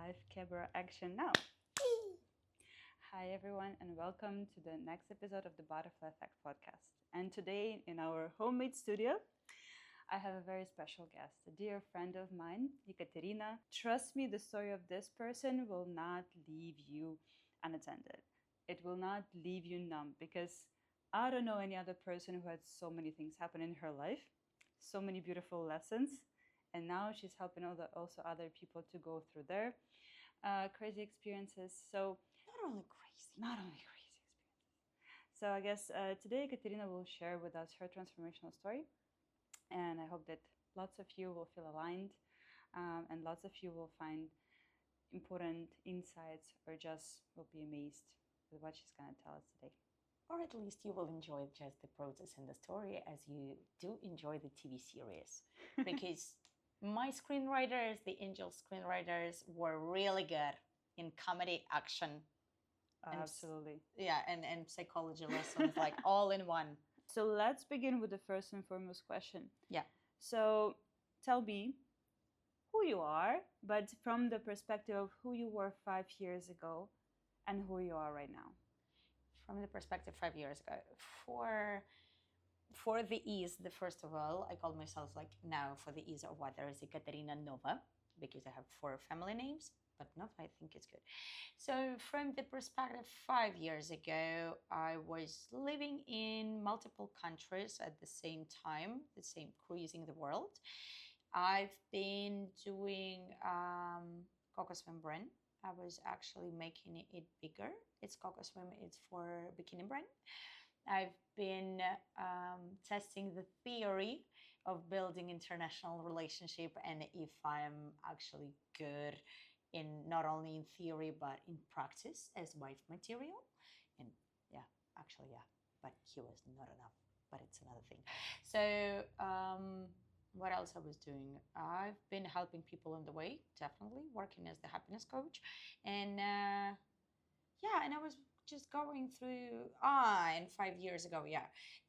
live camera action now. Hi everyone and welcome to the next episode of the Butterfly Effect podcast. And today in our homemade studio, I have a very special guest, a dear friend of mine, Ekaterina. Trust me, the story of this person will not leave you unattended. It will not leave you numb because I don't know any other person who had so many things happen in her life, so many beautiful lessons, and now she's helping also other people to go through their crazy experiences. So not only crazy experiences. So I guess today Katerina will share with us her transformational story, and I hope that lots of you will feel aligned, and lots of you will find important insights or just will be amazed with what she's going to tell us today. Or at least you will enjoy just the process and the story as you do enjoy the TV series. Because my screenwriters, the Angel screenwriters, were really good in comedy, action. Absolutely. And psychology lessons, like all in one. So let's begin with the first and foremost question. Yeah. So tell me who you are, but from the perspective of who you were 5 years ago and who you are right now. From the perspective 5 years ago, for the ease, the first of all, I call myself now for the ease of what there is Ekaterina Nova, because I have 4 family names, but Nova I think it's good. So from the perspective 5 years ago, I was living in multiple countries at the same time, cruising the world. I've been doing Coco Swim brand. I was actually making it bigger. It's Coco Swim, it's for bikini brand. I've been testing the theory of building international relationship and if I'm actually good in not only in theory but in practice as wife material. And but he was not enough, but it's another thing. So what else I was doing? I've been helping people on the way, definitely working as the happiness coach, and and I was just going through. And 5 years ago,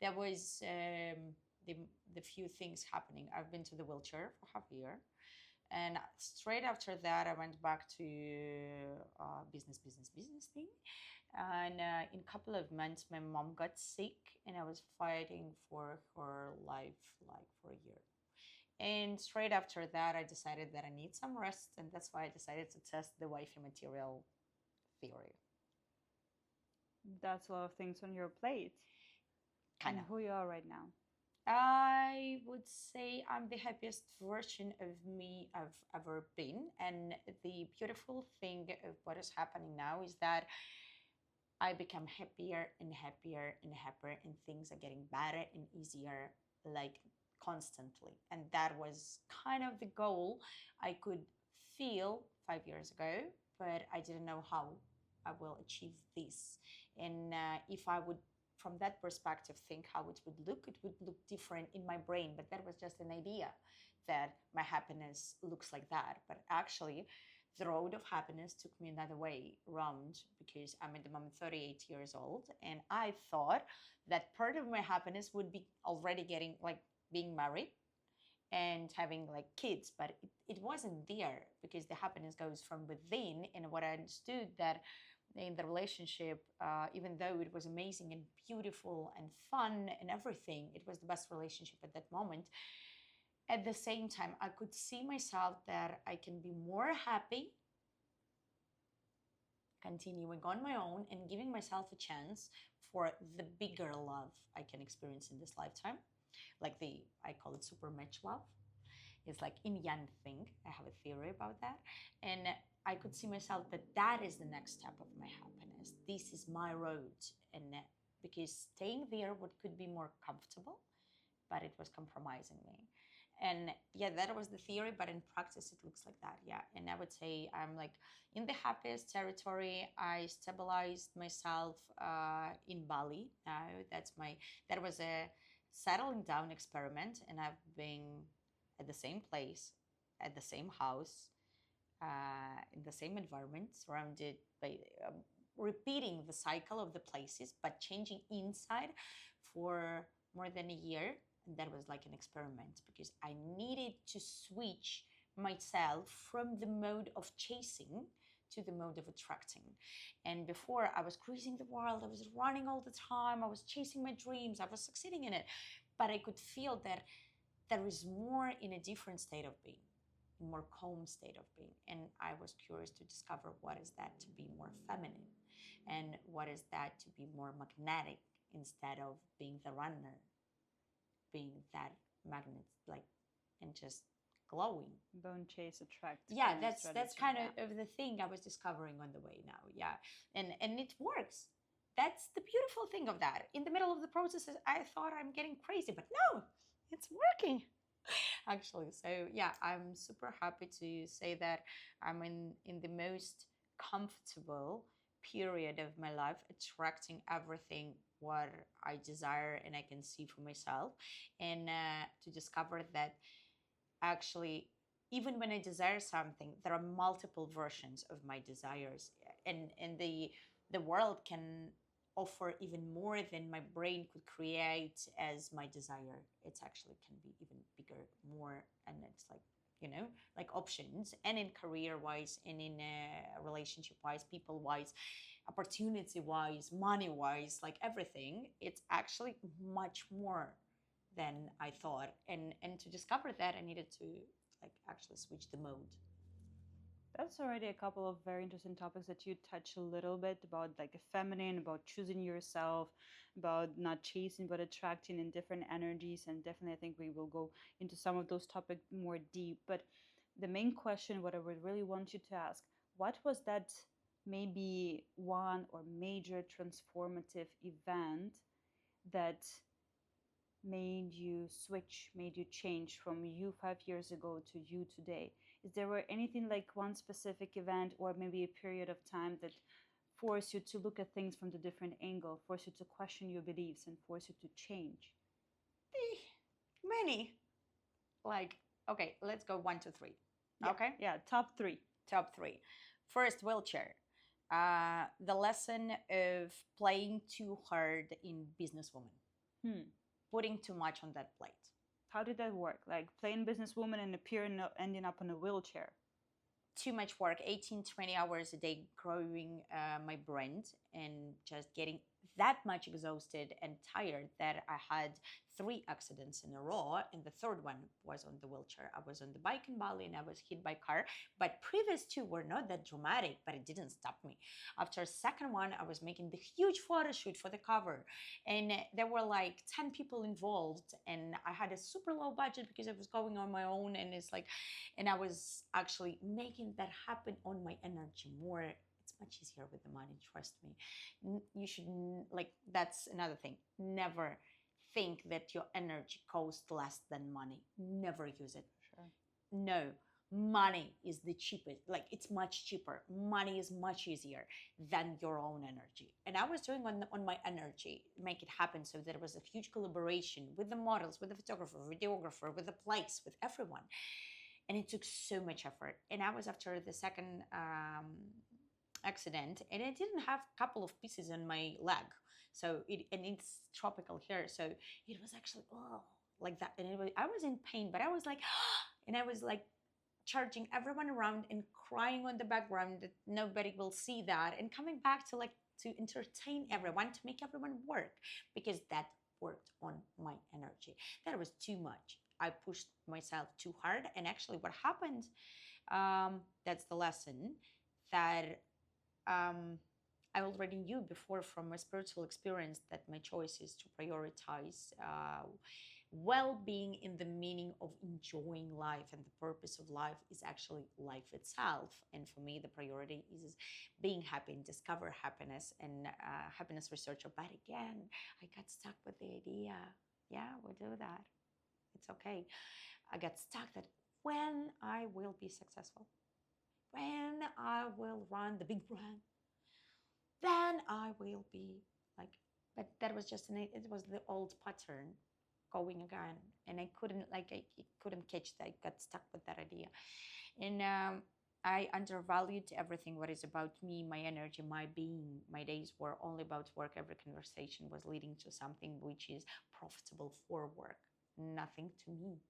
there was the few things happening. I've been to the wheelchair for half a year, and straight after that, I went back to business thing. And in a couple of months, my mom got sick, and I was fighting for her life for a year. And straight after that, I decided that I need some rest, and that's why I decided to test the wifey material theory. That's a lot of things on your plate. Kind of. Who you are right now? I would say I'm the happiest version of me I've ever been. And the beautiful thing of what is happening now is that I become happier and happier and happier, and things are getting better and easier, constantly. And that was kind of the goal I could feel 5 years ago, but I didn't know how I will achieve this. And if I would, from that perspective, think how it would look different in my brain. But that was just an idea that my happiness looks like that. But actually, the road of happiness took me another way round, because I'm at the moment 38 years old. And I thought that part of my happiness would be already getting being married and having kids, but it wasn't there, because the happiness goes from within. And what I understood that in the relationship, even though it was amazing and beautiful and fun and everything, it was the best relationship at that moment. At the same time, I could see myself that I can be more happy continuing on my own and giving myself a chance for the bigger love I can experience in this lifetime. I call it super match love. It's like yin yang thing. I have a theory about that. And I could see myself that is the next step of my happiness. This is my road. And because staying there could be more comfortable, but it was compromising me. And that was the theory, but in practice it looks like that. And I would say I'm in the happiest territory. I stabilized myself in Bali now. That was a settling down experiment, and I've been at the same place, at the same house, in the same environment, surrounded by repeating the cycle of the places, but changing inside for more than a year. And that was like an experiment, because I needed to switch myself from the mode of chasing to the mode of attracting. And before, I was cruising the world, I was running all the time, I was chasing my dreams, I was succeeding in it. But I could feel that there is more in a different state of being, a more calm state of being. And I was curious to discover what is that to be more feminine, and what is that to be more magnetic instead of being the runner, being that magnet, like, and just glowing. Don't chase, attract. Yeah, kind of that's strategy. kind Yeah. of the thing I was discovering on the way now. Yeah, and it works. That's the beautiful thing of that. In the middle of the process, I thought I'm getting crazy, but no, it's working. Actually, so yeah, I'm super happy to say that I'm in the most comfortable period of my life, attracting everything what I desire and I can see for myself, and to discover that actually, even when I desire something, there are multiple versions of my desires, and the world can offer even more than my brain could create as my desire. It actually can be even bigger, more, and it's like, like options, and in career wise, and in relationship wise, people wise, opportunity wise, money wise, like everything. It's actually much more than I thought. And to discover that, I needed to like actually switch the mode. That's already a couple of very interesting topics that you touch a little bit about, like a feminine, about choosing yourself, about not chasing but attracting in different energies. And definitely, I think we will go into some of those topics more deep. But the main question, what I would really want you to ask, what was that maybe one or major transformative event that made you switch, made you change from you 5 years ago to you today? Is there were anything like one specific event or maybe a period of time that forced you to look at things from the different angle, forced you to question your beliefs, and forced you to change? Many. Like, okay, let's go one, two, three. Yeah, Okay. yeah, top three. Top three. First, wheelchair. The lesson of playing too hard in businesswoman, Hmm. putting too much on that plate. How did that work? Like playing businesswoman and appearing ending up in a wheelchair. Too much work, 18, 20 hours a day growing my brand, and just getting that much exhausted and tired that I had 3 accidents in a row, and the third one was on the wheelchair. I was on the bike in Bali and I was hit by a car, but previous two were not that dramatic, but it didn't stop me. After second one, I was making the huge photo shoot for the cover, and there were like 10 people involved, and I had a super low budget because I was going on my own, and it's like, and I was actually making that happen on my energy more. It's much easier with the money, trust me. You should, like, that's another thing. Never think that your energy costs less than money. Never use it. Sure. No, money is the cheapest. Like, it's much cheaper. Money is much easier than your own energy. And I was doing on my energy, make it happen, so that it was a huge collaboration with the models, with the photographer, videographer, with the place, with everyone. And it took so much effort. And I was after the second accident, and I didn't have a couple of pieces on my leg. So and it's tropical here, so it was actually like that. And I was in pain, but I was like, and I was like charging everyone around and crying on the background that nobody will see that, and coming back to like to entertain everyone, to make everyone work, because that worked on my energy. That was too much. I pushed myself too hard, and actually, what happened? That's the lesson that I already knew before from my spiritual experience, that my choice is to prioritize well-being in the meaning of enjoying life, and the purpose of life is actually life itself. And for me, the priority is being happy and discover happiness, and happiness researcher. But again, I got stuck with the idea. Yeah, we'll do that. It's okay. I got stuck that when I will be successful, when I will run the big brand, then I will be like, but that was just it was the old pattern going again. And I couldn't catch that. I got stuck with that idea. And I undervalued everything what is about me, my energy, my being. My days were only about work. Every conversation was leading to something which is profitable for work, nothing to me.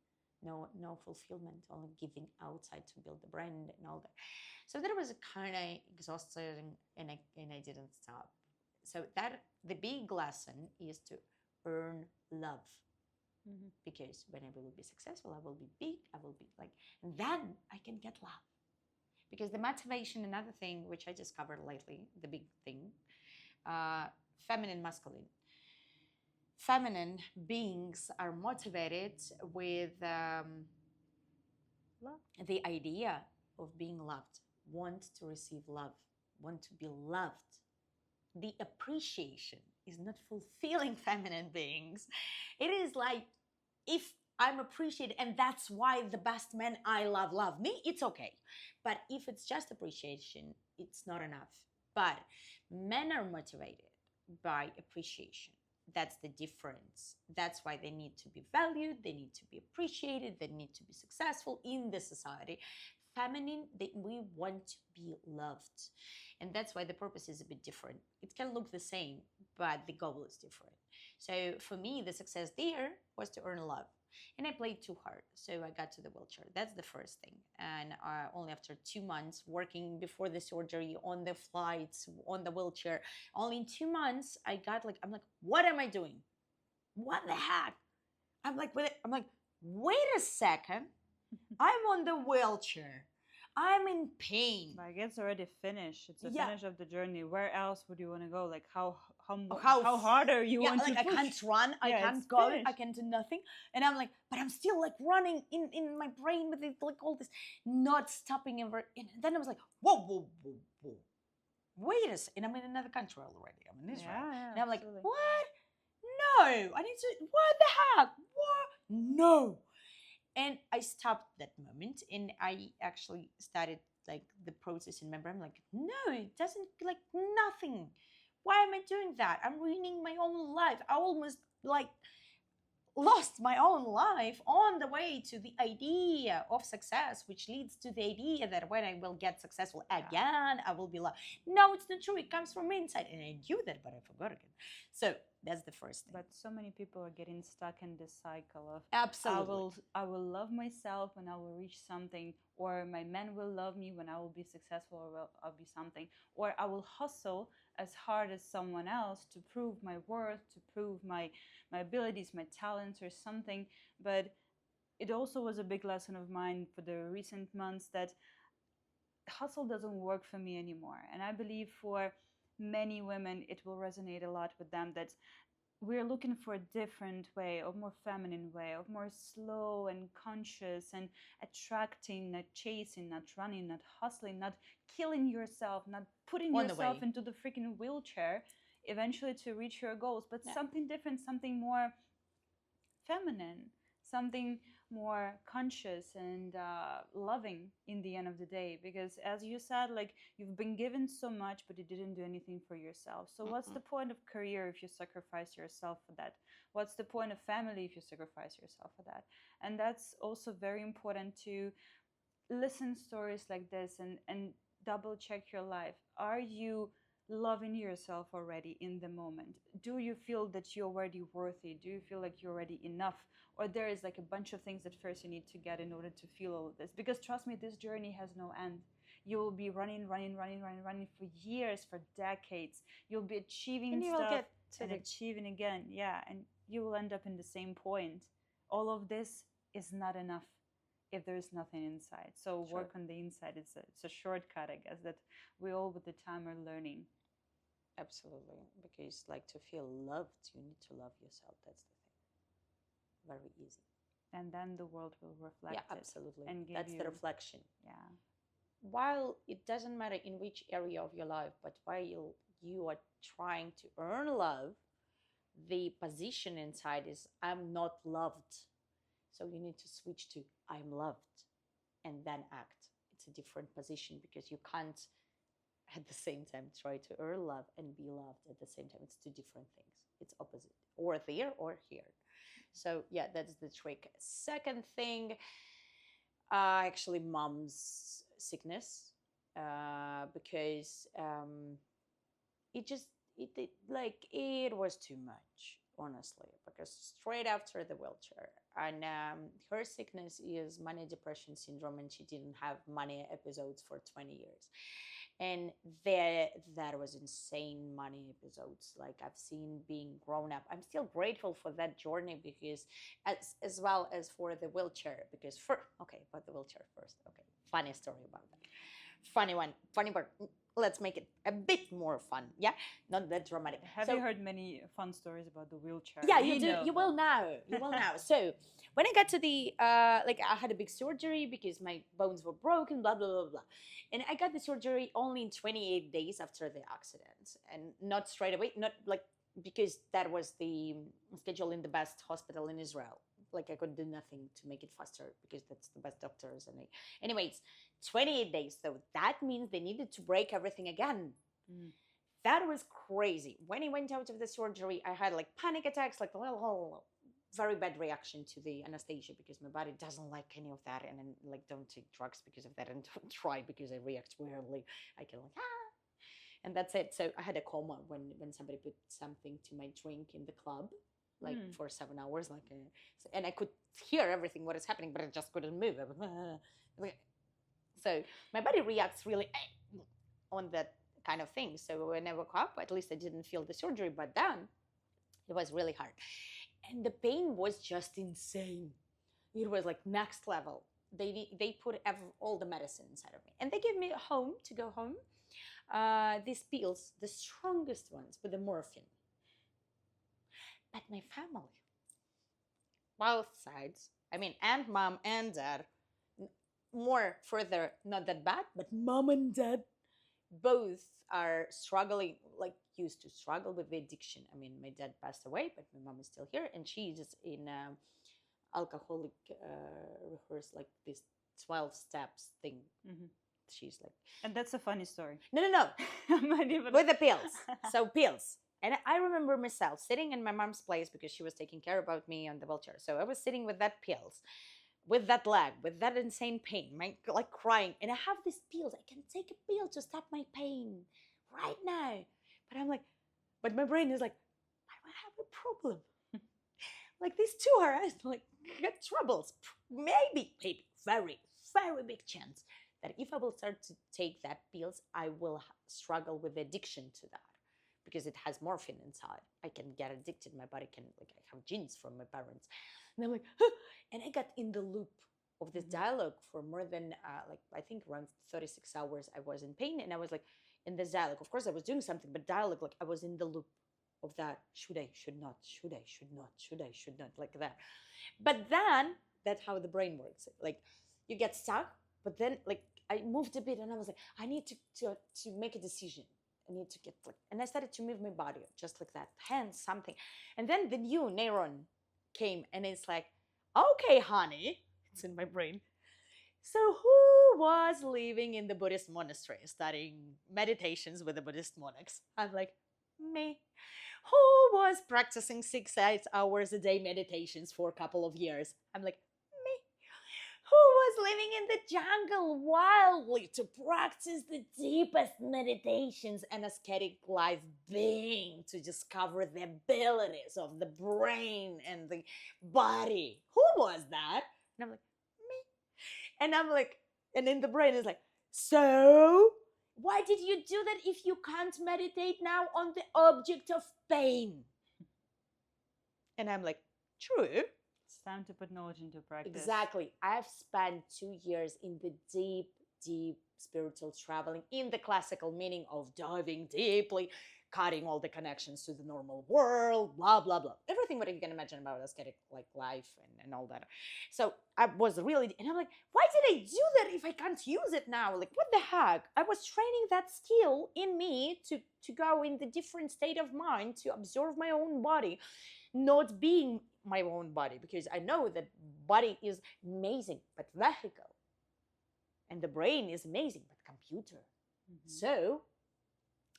no fulfillment, only giving outside to build the brand and all that. So that was kind of exhausting, and I didn't stop. So that the big lesson is to earn love, because when I will be successful, I will be big, I will be like, and then I can get love. Because the motivation, another thing which I discovered lately, the big thing, feminine, masculine. Feminine beings are motivated with the idea of being loved, want to receive love, want to be loved. The appreciation is not fulfilling feminine beings. It is like, if I'm appreciated, and that's why the best men I love me, it's okay. But if it's just appreciation, it's not enough. But men are motivated by appreciation. That's the difference. That's why they need to be valued, they need to be appreciated, they need to be successful in the society. Feminine, we want to be loved. And that's why the purpose is a bit different. It can look the same, but the goal is different. So for me, the success there was to earn love. And I played too hard. So I got to the wheelchair. That's the first thing. And only after 2 months working before the surgery, on the flights, on the wheelchair, only in 2 months, I'm like, what am I doing? What the heck? I'm like, wait a second. I'm on the wheelchair. I'm in pain. Like, it's already finished. It's the finish of the journey. Where else would you want to go? Like, how harder you want to push? I can't run. I can't go. Finished. I can do nothing. And I'm like, but I'm still like running in my brain with it, like all this, not stopping ever. And then I was like, whoa. Wait a second. And I'm in another country already. I'm in Israel. Yeah, and I'm like, what? No. I need to, what the heck? What? No. And I stopped that moment, and I actually started like the process in my brain. I'm like, no, it doesn't, like, nothing. Why am I doing that? I'm ruining my own life. I almost like lost my own life on the way to the idea of success, which leads to the idea that when I will get successful again, I will be loved. No, it's not true. It comes from inside. And I knew that, but I forgot again. So that's the first thing. But so many people are getting stuck in this cycle of, absolutely, I will love myself when I will reach something, or my man will love me when I will be successful, or I'll be something, or I will hustle as hard as someone else to prove my worth, to prove my abilities, my talents, or something. But it also was a big lesson of mine for the recent months that hustle doesn't work for me anymore. And I believe for many women, it will resonate a lot with them, that we're looking for a different way, a more feminine way, a more slow and conscious and attracting, not chasing, not running, not hustling, not killing yourself, not putting yourself into the freaking wheelchair eventually to reach your goals, but something different, something more feminine, something more conscious and loving in the end of the day. Because as you said, like, you've been given so much, but you didn't do anything for yourself. So what's the point of career if you sacrifice yourself for that? What's the point of family if you sacrifice yourself for that? And that's also very important, to listen stories like this and double check your life. Are you loving yourself already in the moment? Do you feel that you're already worthy? Do you feel like you're already enough? Or there is like a bunch of things that first you need to get in order to feel all of this? Because trust me, this journey has no end. You will be running for years, for decades. You'll be achieving and you stuff will get to and achieving again. Yeah, and you will end up in the same point. All of this is not enough if there's nothing inside. So work on the inside. It's a shortcut, I guess, that we all with the time are learning. Absolutely. Because, like, to feel loved, you need to love yourself. That's the thing. Very easy. And then the world will reflect it. Yeah, absolutely. And that's the reflection. Yeah. While it doesn't matter in which area of your life, but while you are trying to earn love, the position inside is, I'm not loved. So you need to switch to, I'm loved, and then act. It's a different position, because you can't at the same time try to earn love and be loved at the same time. It's two different things. It's opposite, or there or here. So yeah, that's the trick. Second thing, actually mom's sickness, because it was too much, honestly, because straight after the wheelchair, and her sickness is mania depression syndrome, and she didn't have mania episodes for 20 years. And that was insane mania episodes. Like I've seen being grown up. I'm still grateful for that journey, because as well as for the wheelchair, because but the wheelchair first. Okay, funny story about that. Funny one, funny part. Let's make it a bit more fun. Yeah, not that dramatic. Have you heard many fun stories about the wheelchair? Yeah, you do. You will now. You will now. So when I got to the I had a big surgery because my bones were broken. Blah blah blah blah. And I got the surgery only in 28 days after the accident, and not straight away. Not like, because that was the schedule in the best hospital in Israel. Like I could do nothing to make it faster, because that's the best doctors. And anyways, 28 days. So that means they needed to break everything again. Mm. That was crazy. When I went out of the surgery, I had like panic attacks, like very bad reaction to the anesthesia, because my body doesn't like any of that. And then like, don't take drugs because of that, and don't try, because I react weirdly. I can and that's it. So I had a coma when somebody put something to my drink in the club, like for 7 hours, and I could hear everything what is happening, but I just couldn't move. So my body reacts really on that kind of thing. So when I woke up, at least I didn't feel the surgery, but then it was really hard. And the pain was just insane. It was like next level. They put all the medicine inside of me, and they gave me to go home. These pills, the strongest ones with the morphine. But my family, both sides, I mean, and mom and dad, more further, not that bad, but mom and dad, both are struggling, like used to struggle with the addiction. I mean, my dad passed away, but my mom is still here, and she's just in alcoholic rehearse, like this 12 steps thing. Mm-hmm. She's like, and that's a funny story. No. With the pills. So pills. And I remember myself sitting in my mom's place, because she was taking care about me on the wheelchair. So I was sitting with that pills, with that leg, with that insane pain, like crying. And I have these pills. I can take a pill to stop my pain right now. But my brain is like, I don't have a problem. Like these two are like got troubles. Maybe, very, very big chance that if I will start to take that pills, I will struggle with addiction to that, because it has morphine inside. I can get addicted. My body can, like, I have genes from my parents. And I'm like, huh! And I got in the loop of this dialogue for more than, I think around 36 hours. I was in pain, and I was like in this dialogue. Of course, I was doing something, but dialogue, like I was in the loop of that. Should I, should not, should I, should not, should I, should not, like that. But then that's how the brain works. Like you get stuck, but then like I moved a bit, and I was like, I need to make a decision. I need to get and I started to move my body just like that, hands, something. And then the new neuron came, and it's like, okay, honey, it's in my brain. So who was living in the Buddhist monastery studying meditations with the Buddhist monks? I'm like, me. Who was practicing 6-8 hours a day meditations for a couple of years? I'm like, me. Who was living in the jungle wildly to practice the deepest meditations and ascetic life being, to discover the abilities of the brain and the body? Who was that? And I'm like, me. And I'm like, and in the brain is like, so why did you do that if you can't meditate now on the object of pain? And I'm like, true. It's time to put knowledge into practice. Exactly. I've spent 2 years in the deep spiritual traveling, in the classical meaning of diving deeply, cutting all the connections to the normal world, blah, blah, blah. Everything what you can imagine about ascetic like life and all that. So I was really, and I'm like, why did I do that if I can't use it now? Like, what the heck? I was training that skill in me to go in the different state of mind, to observe my own body, not being my own body, because I know that body is amazing, but vehicle. And the brain is amazing, but computer. Mm-hmm. So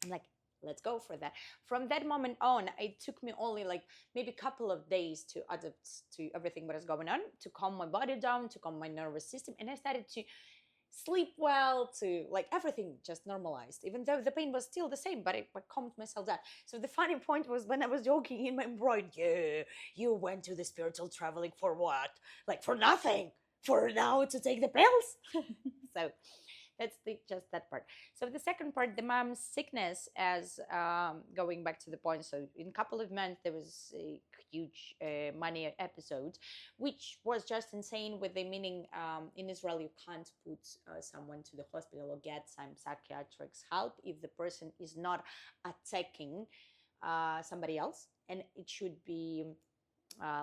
I'm like, let's go for that. From that moment on, it took me only like maybe a couple of days to adapt to everything that is going on, to calm my body down, to calm my nervous system. And I started to sleep well, to like everything just normalized, even though the pain was still the same, but I calmed myself down. So the funny point was when I was joking in my brain, yeah, you went to the spiritual traveling for what? Like for nothing. For now to take the pills. So that's just that part. So the second part, the mom's sickness, as going back to the point. So in a couple of months, there was a huge money episode, which was just insane. With the meaning, in Israel, you can't put someone to the hospital or get some psychiatric help if the person is not attacking somebody else, and it should be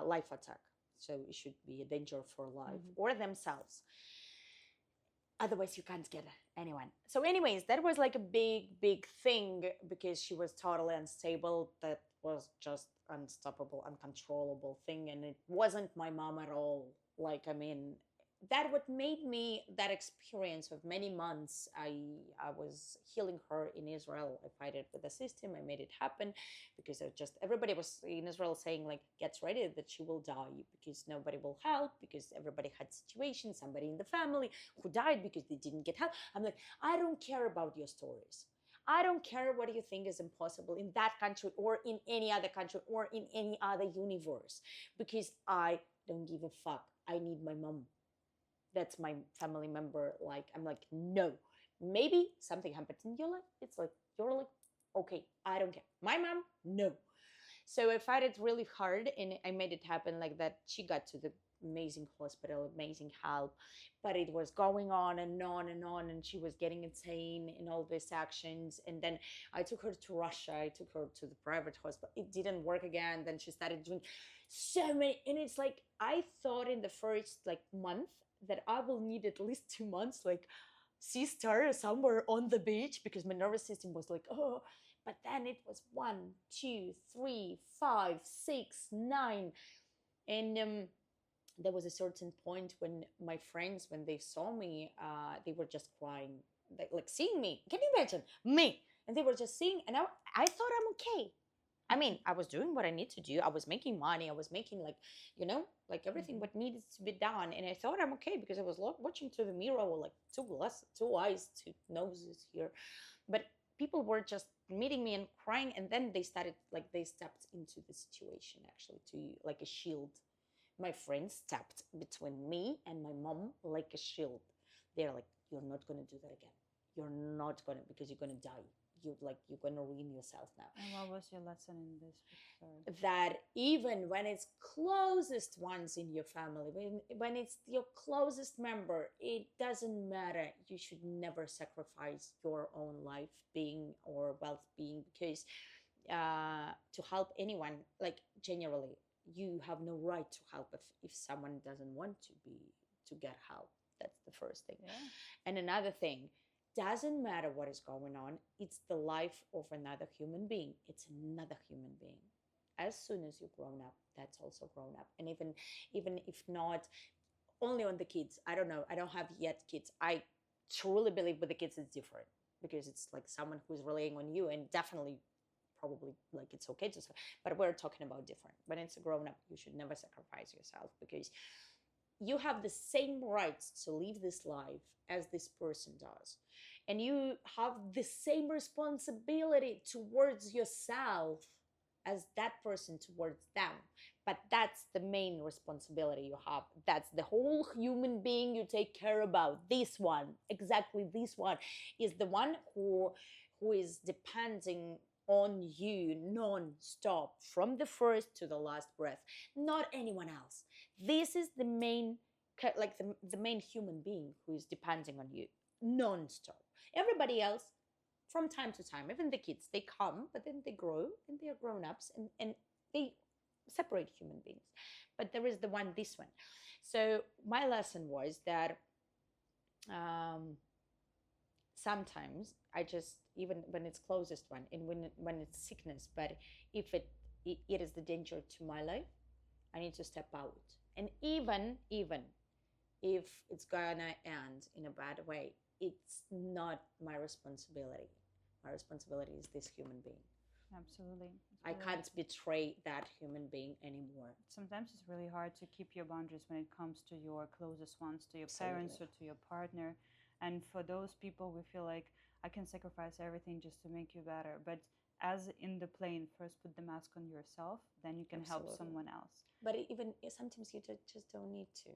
life attack. So it should be a danger for life or themselves. Otherwise you can't get anyone. So anyways, that was like a big thing, because she was totally unstable. That was just unstoppable, uncontrollable thing, and it wasn't my mom at all. Like, I mean, that what made me that experience of many months. I was healing her in Israel. I fight it with the system. I made it happen, because it just everybody was in Israel saying like, gets ready that she will die, because nobody will help, because everybody had situations, somebody in the family who died because they didn't get help. I'm like, I don't care about your stories. I don't care what you think is impossible in that country or in any other country or in any other universe, because I don't give a fuck. I need my mom. That's my family member. Like, I'm like, no, maybe something happened in your life. It's like, you're like, okay, I don't care. My mom, no. So I fight it really hard, and I made it happen like that. She got to the amazing hospital, amazing help, but it was going on and on and on, and she was getting insane in all these actions. And then I took her to Russia. I took her to the private hospital. It didn't work again. Then she started doing so many, and it's like, I thought in the first like month that I will need at least 2 months, like sister somewhere on the beach, because my nervous system was like, oh. But then it was 1, 2, 3, 5, 6, 9, and there was a certain point when my friends, when they saw me, they were just crying, like seeing me. Can you imagine me? And they were just seeing, and I thought I'm okay. I mean, I was doing what I need to do. I was making money. I was making like, like everything what needed to be done. And I thought I'm okay, because I was watching through the mirror with like two eyes, two noses here. But people were just meeting me and crying. And then they started, like, they stepped into the situation, actually, to like a shield. My friends stepped between me and my mom like a shield. They're like, you're not going to do that again. You're not going to, because you're going to die. You're going to ruin yourself now. And what was your lesson in this story? That even when it's closest ones in your family, when it's your closest member, it doesn't matter. You should never sacrifice your own life being or wealth being, because to help anyone, like, generally, you have no right to help if someone doesn't want to get help. That's the first thing. Yeah. And another thing, doesn't matter what is going on, it's the life of another human being. It's another human being. As soon as you're grown up, that's also grown up. And even if not only on the kids, I don't know, I don't have yet kids. I truly believe with the kids it's different, because it's like someone who's relying on you, and definitely probably like it's okay to, but we're talking about different. When it's a grown up, you should never sacrifice yourself, because you have the same rights to live this life as this person does. And you have the same responsibility towards yourself as that person towards them. But that's the main responsibility you have. That's the whole human being you take care about. This one, exactly this one, is the one who is depending on you non-stop from the first to the last breath, not anyone else. This is the main, like the main human being who is depending on you non-stop. Everybody else, from time to time, even the kids, they come, but then they grow and they are grown-ups, and they separate human beings. But there is this one. So my lesson was that sometimes I just, even when it's closest one, and when it's sickness, but if it is the danger to my life, I need to step out. And even if it's gonna end in a bad way, it's not my responsibility. My responsibility is this human being. Absolutely. I can't betray that human being anymore. Sometimes it's really hard to keep your boundaries when it comes to your closest ones, to your Absolutely. parents or to your partner. And for those people, we feel like I can sacrifice everything just to make you better. But as in the plane, first put the mask on yourself, then you can help Absolutely. someone else. But even sometimes you just don't need to.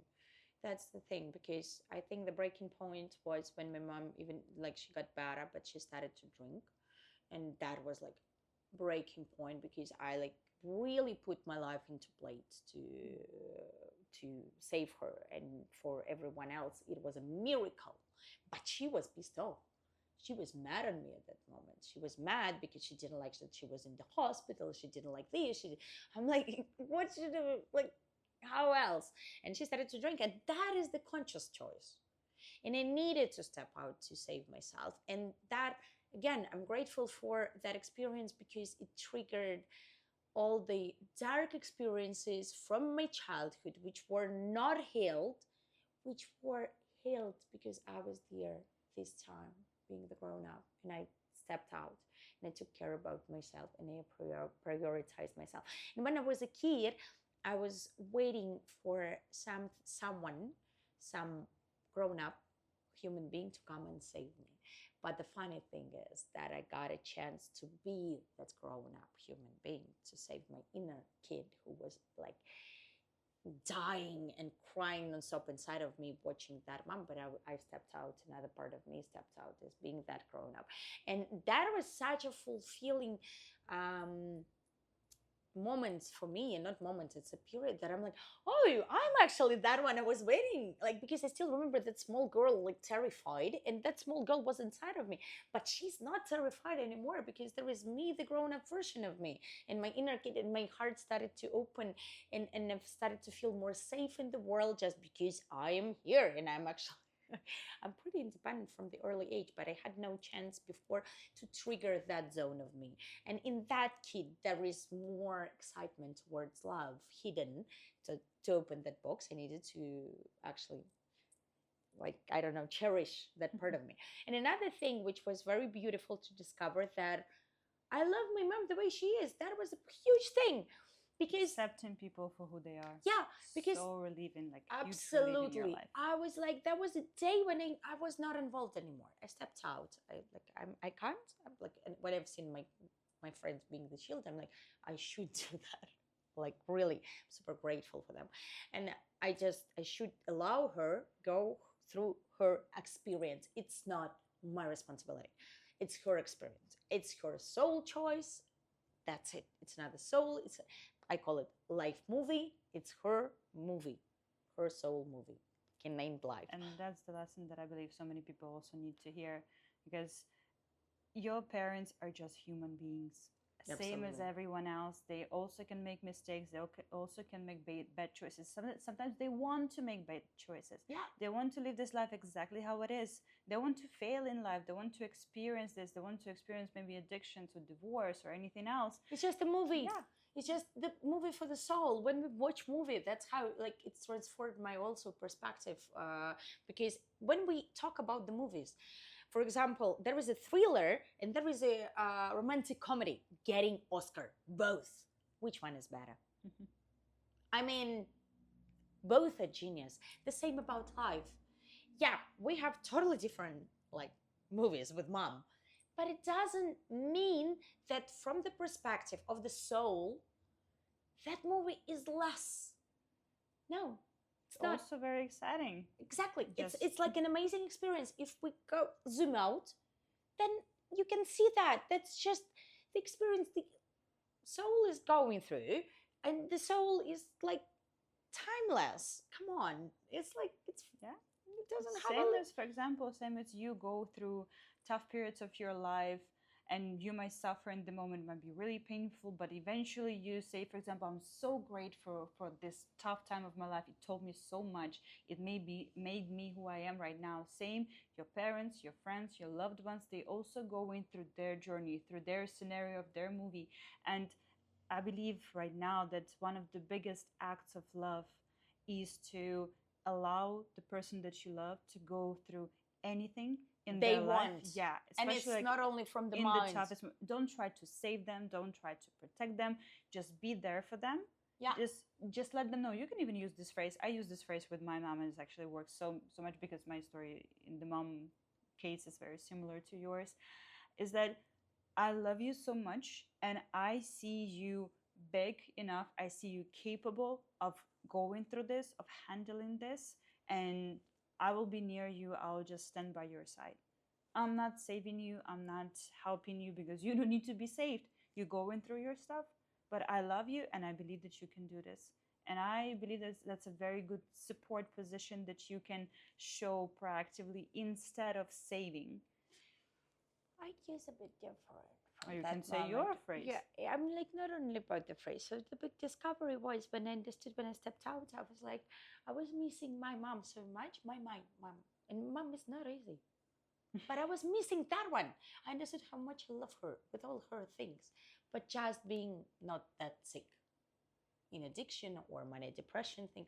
That's the thing, because I think the breaking point was when my mom, even like, she got better, but she started to drink, and that was like breaking point, because I like really put my life into plate to save her, and for everyone else it was a miracle. But she was pissed off. She was mad on me at that moment. She was mad because she didn't like that she was in the hospital. She didn't like this. I'm like, what should I, like, how else? And she started to drink, and that is the conscious choice. And I needed to step out to save myself. And that, again, I'm grateful for that experience, because it triggered all the dark experiences from my childhood, which were not healed, which were healed because I was there this time, being the grown up, and I stepped out and I took care about myself, and I prioritized myself. And when I was a kid, I was waiting for some grown up human being to come and save me. But the funny thing is that I got a chance to be that grown up human being, to save my inner kid who was like dying and crying nonstop inside of me watching that mom. But I stepped out, another part of me stepped out as being that grown up. And that was such a fulfilling moments for me, and not moments, it's a period that I'm like, oh, I'm actually that one I was waiting, like, because I still remember that small girl, like, terrified, and that small girl was inside of me. But she's not terrified anymore, because there is me, the grown-up version of me, and my inner kid, and my heart started to open, and I've started to feel more safe in the world, just because I am here, and I'm actually I'm pretty independent from the early age, but I had no chance before to trigger that zone of me. And in that kid, there is more excitement towards love hidden. To open that box, I needed to actually, like, I don't know, cherish that part of me. And another thing which was very beautiful to discover, that I love my mom the way she is. That was a huge thing. Because accepting people for who they are. Yeah, because so relieving, like, absolutely, in your life. I was like, that was a day when I was not involved anymore. I stepped out. I can't. I'm like, and when I've seen my friends being the shield, I'm like, I should do that. Like, really, I'm super grateful for them, and I should allow her go through her experience. It's not my responsibility. It's her experience. It's her soul choice. That's it. It's not the soul. I call it life movie. It's her movie, her soul movie. Can named life. And that's the lesson that I believe so many people also need to hear, because your parents are just human beings, same as everyone else. They also can make mistakes. They also can make bad choices. Sometimes they want to make bad choices. Yeah. They want to live this life exactly how it is. They want to fail in life. They want to experience this. They want to experience maybe addiction to divorce or anything else. It's just a movie. Yeah. It's just the movie for the soul. When we watch movie, that's how, like, it's transformed my also perspective. Because when we talk about the movies, for example, there is a thriller and there is a romantic comedy getting Oscar. Both. Which one is better? I mean, both are genius. The same about life. Yeah, we have totally different, like, movies with mom. But it doesn't mean that from the perspective of the soul, that movie is less. No. It's not. Also very exciting. Exactly. It's like an amazing experience. If we go zoom out, then you can see that. That's just the experience the soul is going through. And the soul is like timeless. Come on. It's like, it's, yeah. It doesn't have same as, for example, same as you go through tough periods of your life, and you might suffer in the moment, might be really painful, but eventually you say, for example, I'm so grateful for this tough time of my life. It taught me so much. It made me who I am right now. Same, your parents, your friends, your loved ones, they also going through their journey, through their scenario of their movie. And I believe right now that one of the biggest acts of love is to allow the person that you love to go through anything in their life. Yeah, and it's like not only from the in mind. the toughest. Don't try to save them. Don't try to protect them. Just be there for them. Yeah. just let them know. You can even use this phrase. I use this phrase with my mom, and it actually works so much because my story in the mom case is very similar to yours. Is that I love you so much, and I see you big enough. I see you capable of going through this, of handling this, and I will be near you. I'll just stand by your side. I'm not saving you. I'm not helping you because you don't need to be saved. You're going through your stuff, but I love you and I believe that you can do this. And I believe that's a very good support position that you can show proactively instead of saving. I use a bit different Or from you that can say moment. your phrase. Yeah, I'm like not only about the phrase. So the big discovery was when I understood when I stepped out. I was like, I was missing my mom so much. My mom, and mom is not easy. But I was missing that one. I understood how much I love her with all her things, but just being not that sick in addiction or manic depression thing.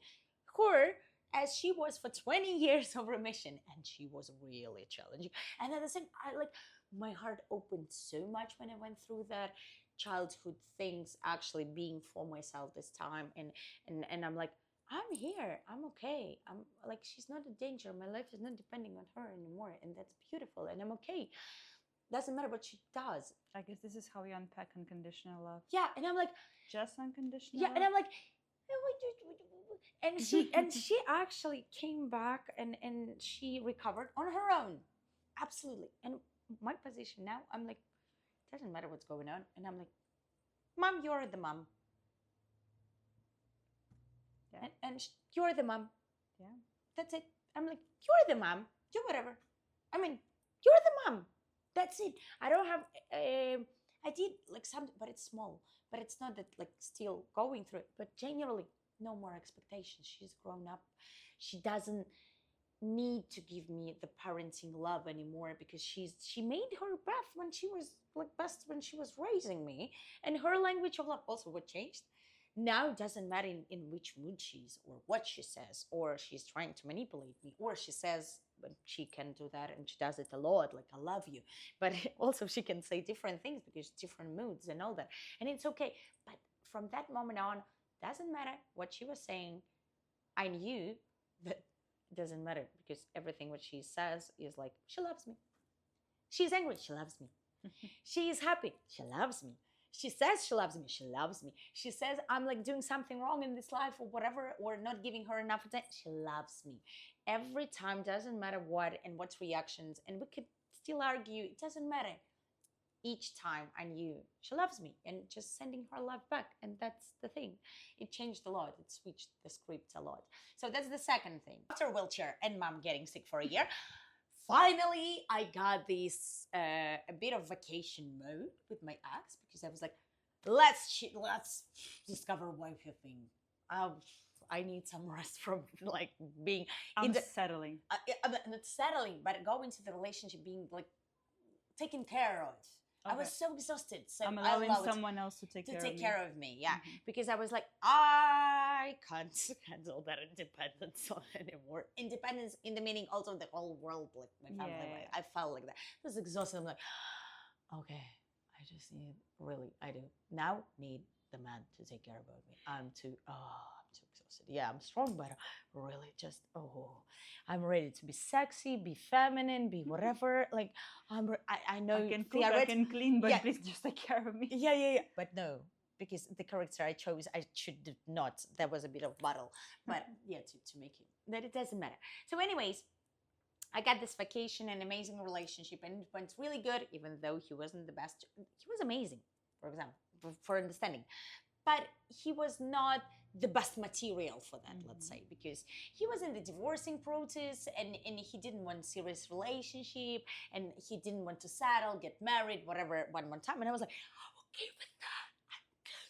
Her, as she was for 20 years of remission, and she was really challenging. And at the same, I like my heart opened so much when I went through that childhood things, actually being for myself this time, and I'm like, I'm here. I'm okay. I'm like, she's not a danger. My life is not depending on her anymore. And that's beautiful. And I'm okay. Doesn't matter what she does. I guess this is how we unpack unconditional love. Yeah. And I'm like, just unconditional yeah. love? And I'm like, and she actually came back and she recovered on her own. Absolutely. And my position now, I'm like, it doesn't matter what's going on. And I'm like, mom, you're the mom. Yeah. And you're the mom. Yeah. That's it. I'm like, you're the mom. Do whatever. I mean, you're the mom. That's it. I don't have. I did like some, but it's small. But it's not that like still going through it. But generally, no more expectations. She's grown up. She doesn't need to give me the parenting love anymore because she made her breath when she was like best when she was raising me, and her language of love also what changed. Now it doesn't matter in which mood she's or what she says, or she's trying to manipulate me, or she says, but she can do that and she does it a lot, like I love you. But also she can say different things because different moods and all that. And it's okay. But from that moment on, doesn't matter what she was saying. I knew that it doesn't matter because everything what she says is like, she loves me. She's angry, she loves me. She is happy, she loves me. She says she loves me, she loves me. She says I'm like doing something wrong in this life or whatever, or not giving her enough attention, she loves me. Every time, doesn't matter what and what's reactions, and we could still argue, it doesn't matter. Each time I knew she loves me and just sending her love back. And that's the thing. It changed a lot. It switched the script a lot. So that's the second thing. After wheelchair and mom getting sick for a year, finally I got this a bit of vacation mode with my ex because I was like, let's discover wifey thing. I need some rest from like being settling. I'm not settling, but go into the relationship being like taken care of. Okay. I was so exhausted. So I'm allowing someone else to take care of me. Yeah. Mm-hmm. Because I was like, I can't handle that independence anymore. Independence in the meaning also the whole world, like my family. Yeah. I felt like that. It was exhausted. I'm like, okay, I just need I do now need the man to take care about me. I'm too exhausted. Yeah, I'm strong, but really just, I'm ready to be sexy, be feminine, be whatever. Like, I know I can cook, I can clean, but please just take care of me. Yeah. But no, because the character I chose, I should not. That was a bit of battle. But yeah, to make it, that it doesn't matter. So anyways, I got this vacation and amazing relationship, and it went really good, even though he wasn't the best. He was amazing, for example, for understanding. But he was not the best material for that, let's say, because he was in the divorcing process and he didn't want a serious relationship and he didn't want to settle, get married, whatever, one more time. And I was like, okay with that. I'm good.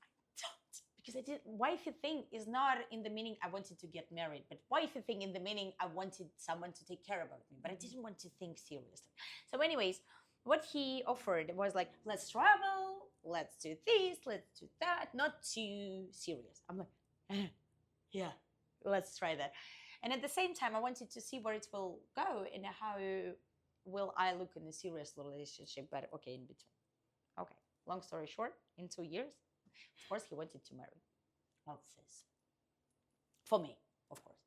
I don't. Because I did, wifey thing is not in the meaning I wanted to get married, but wifey thing in the meaning I wanted someone to take care about me, but I didn't want to think seriously. So anyways, what he offered was like, let's travel, let's do this, let's do that, not too serious. I'm like, yeah, let's try that. And at the same time, I wanted to see where it will go and how will I look in a serious relationship, but okay, in between. Okay, long story short, in 2 years, of course, he wanted to marry. of this. For me, of course.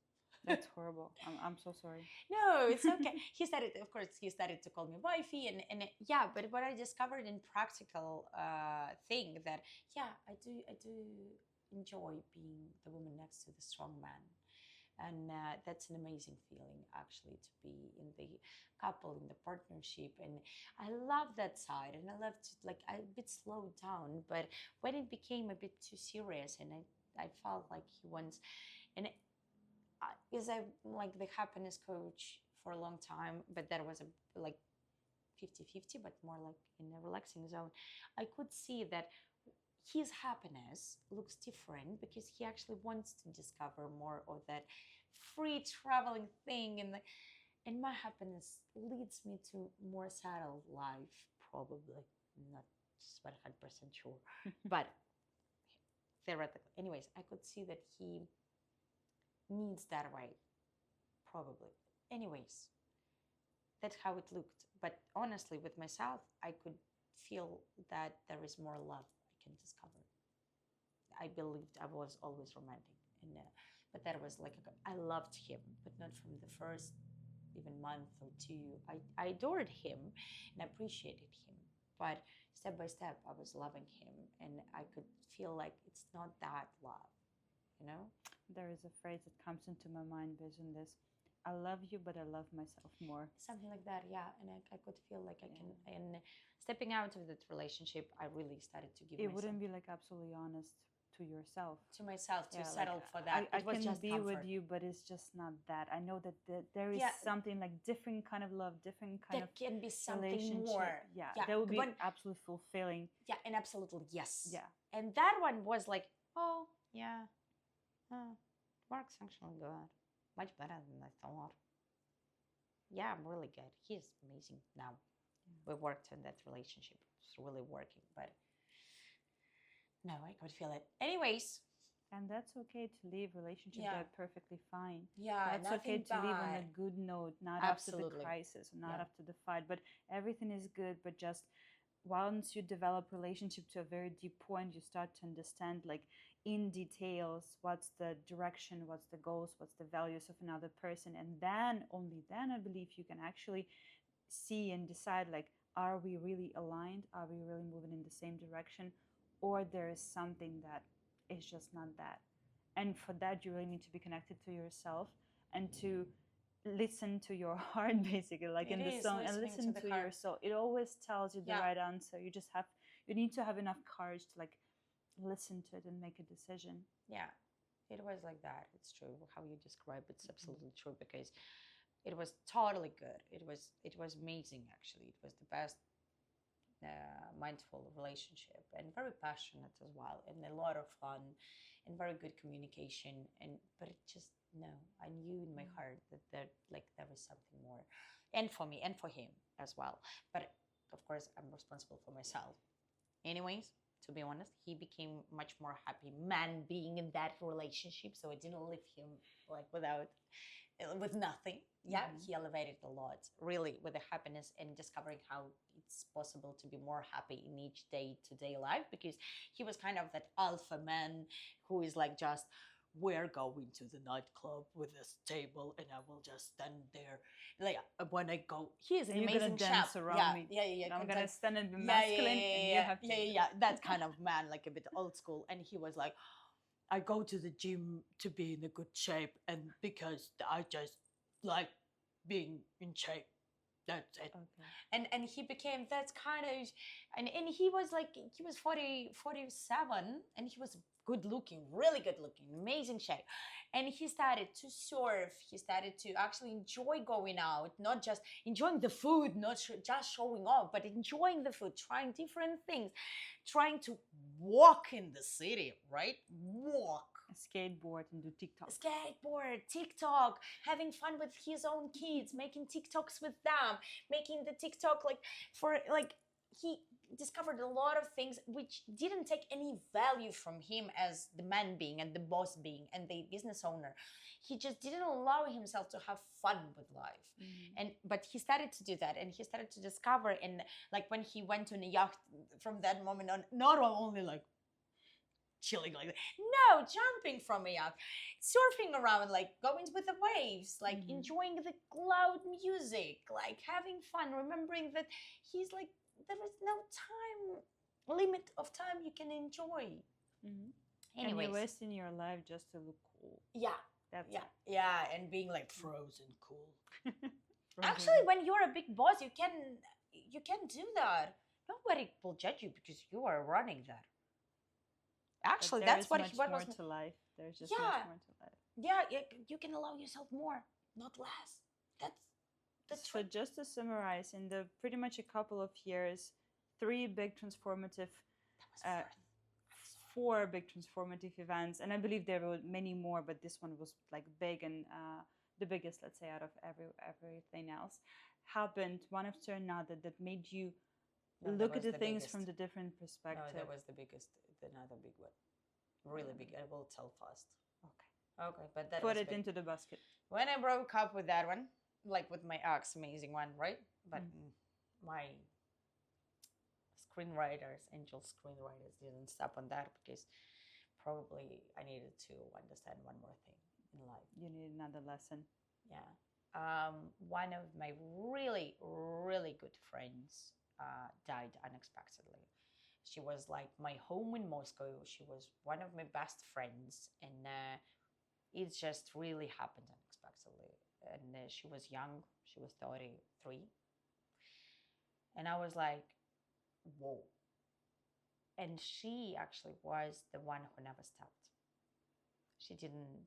That's horrible. I'm so sorry. No, it's okay. He started to call me wifey, and yeah, but what I discovered in practical thing that, yeah, I do enjoy being the woman next to the strong man. And that's an amazing feeling, actually, to be in the couple, in the partnership. And I love that side, and I love to, like, I a bit slowed down, but when it became a bit too serious, and I felt like he wants, and because I like the happiness coach for a long time, but that was like 50-50, but more like in a relaxing zone. I could see that his happiness looks different because he actually wants to discover more of that free traveling thing, and my happiness leads me to more settled life, probably. Not 100% sure, but theoretically. Anyways, I could see that he needs that way, probably. Anyways, that's how it looked. But honestly, with myself, I could feel that there is more love I can discover. I believed I was always romantic, and but that was like I loved him, but not from the first even month or two. I adored him and appreciated him, but step by step, I was loving him, and I could feel like it's not that love, you know. There is a phrase that comes into my mind based on this. I love you, but I love myself more. Something like that, yeah. And I could feel like I can. And stepping out of that relationship, I really started to give. It wouldn't be like absolutely honest to yourself. To myself, to settle for that. I can just be comfort with you, but it's just not that. I know that there is something like different kind of love, different kind of can be something more. Yeah, that would be absolutely fulfilling. Yeah, and absolutely yes. Yeah, and that one was like, oh yeah, works actually good, much better than I thought. Yeah, I'm really good. He's amazing now. We worked on that relationship. It's really working, but no, I could feel it. Anyways. And that's okay to leave relationships that are perfectly fine. Yeah, that's okay to leave on a good note, not after the crisis, not after the fight, but everything is good. But just once you develop relationship to a very deep point, you start to understand like in details what's the direction, what's the goals, what's the values of another person, and then only then I believe you can actually see and decide like, are we really aligned? Are we really moving in the same direction? Or there is something that is just not that. And for that, you really need to be connected to yourself and to listen to your heart, basically, like in the song, and listen to your soul. It always tells you the right answer. You need to have enough courage to like listen to it and make a decision. Yeah, it was like that. It's true. How you describe it's absolutely true, because it was totally good. It was amazing, actually. It was the best mindful relationship, and very passionate as well, and a lot of fun, and very good communication. But it just, no, I knew in my heart that there was something more, and for me and for him as well. But of course, I'm responsible for myself. Anyways, to be honest, he became much more happy man being in that relationship, so I didn't leave him like with nothing. Yeah, he elevated a lot, really, with the happiness and discovering how it's possible to be more happy in each day-to-day life, because he was kind of that alpha man who is like, just, we're going to the nightclub with this table and I will just stand there. Like, when I go, he is an amazing chef. Me. Yeah. I'm gonna stand and be masculine, and you have to. Yeah. That kind of man, like a bit old school. And he was like, I go to the gym to be in a good shape, and because I just like being in shape. That's it. Okay. And he became that kind of, and he was like, he was 47, and he was good looking, really good looking, amazing shape. And he started to surf. He started to actually enjoy going out, not just enjoying the food, not just showing off, but enjoying the food, trying different things, trying to walk in the city, right? Walk. Skateboard and do TikTok. Having fun with his own kids, making TikToks with them, making the TikTok he discovered a lot of things which didn't take any value from him as the man being and the boss being and the business owner. He just didn't allow himself to have fun with life. But he started to do that, and he started to discover, and like when he went on a yacht, from that moment on, not only like chilling like that. No, jumping from a yacht, surfing around, like going with the waves, like enjoying the loud music, like having fun, remembering that he's like, there is no time limit of time you can enjoy. And Anyways, you're wasting your life just to look cool. yeah, That's yeah, and being like frozen cool. it. Actually, when you're a big boss, you can do that. Nobody will judge you because you are running that. Actually, that's what much what more was. to life. There's just Yeah. much more to life. Yeah, you can allow yourself more, not less. That's So just to summarize, in the pretty much a couple of years, 3 big transformative, that was four big transformative events, and I believe there were many more, but this one was like big and the biggest, let's say, out of everything else, happened one after another that made you look at the things from the different perspective. No, that was the biggest, another big one, really big. I will tell fast. Okay, but that put was it big. into the basket. When I broke up with that one, like with my ex, amazing one, right? But my screenwriters, angel screenwriters, didn't stop on that because probably I needed to understand one more thing in life. You need another lesson. Yeah. One of my really, really good friends died unexpectedly. She was like my home in Moscow. She was one of my best friends, and it just really happened unexpectedly. And she was young. She was 33. And I was like, whoa. And she actually was the one who never stopped. She didn't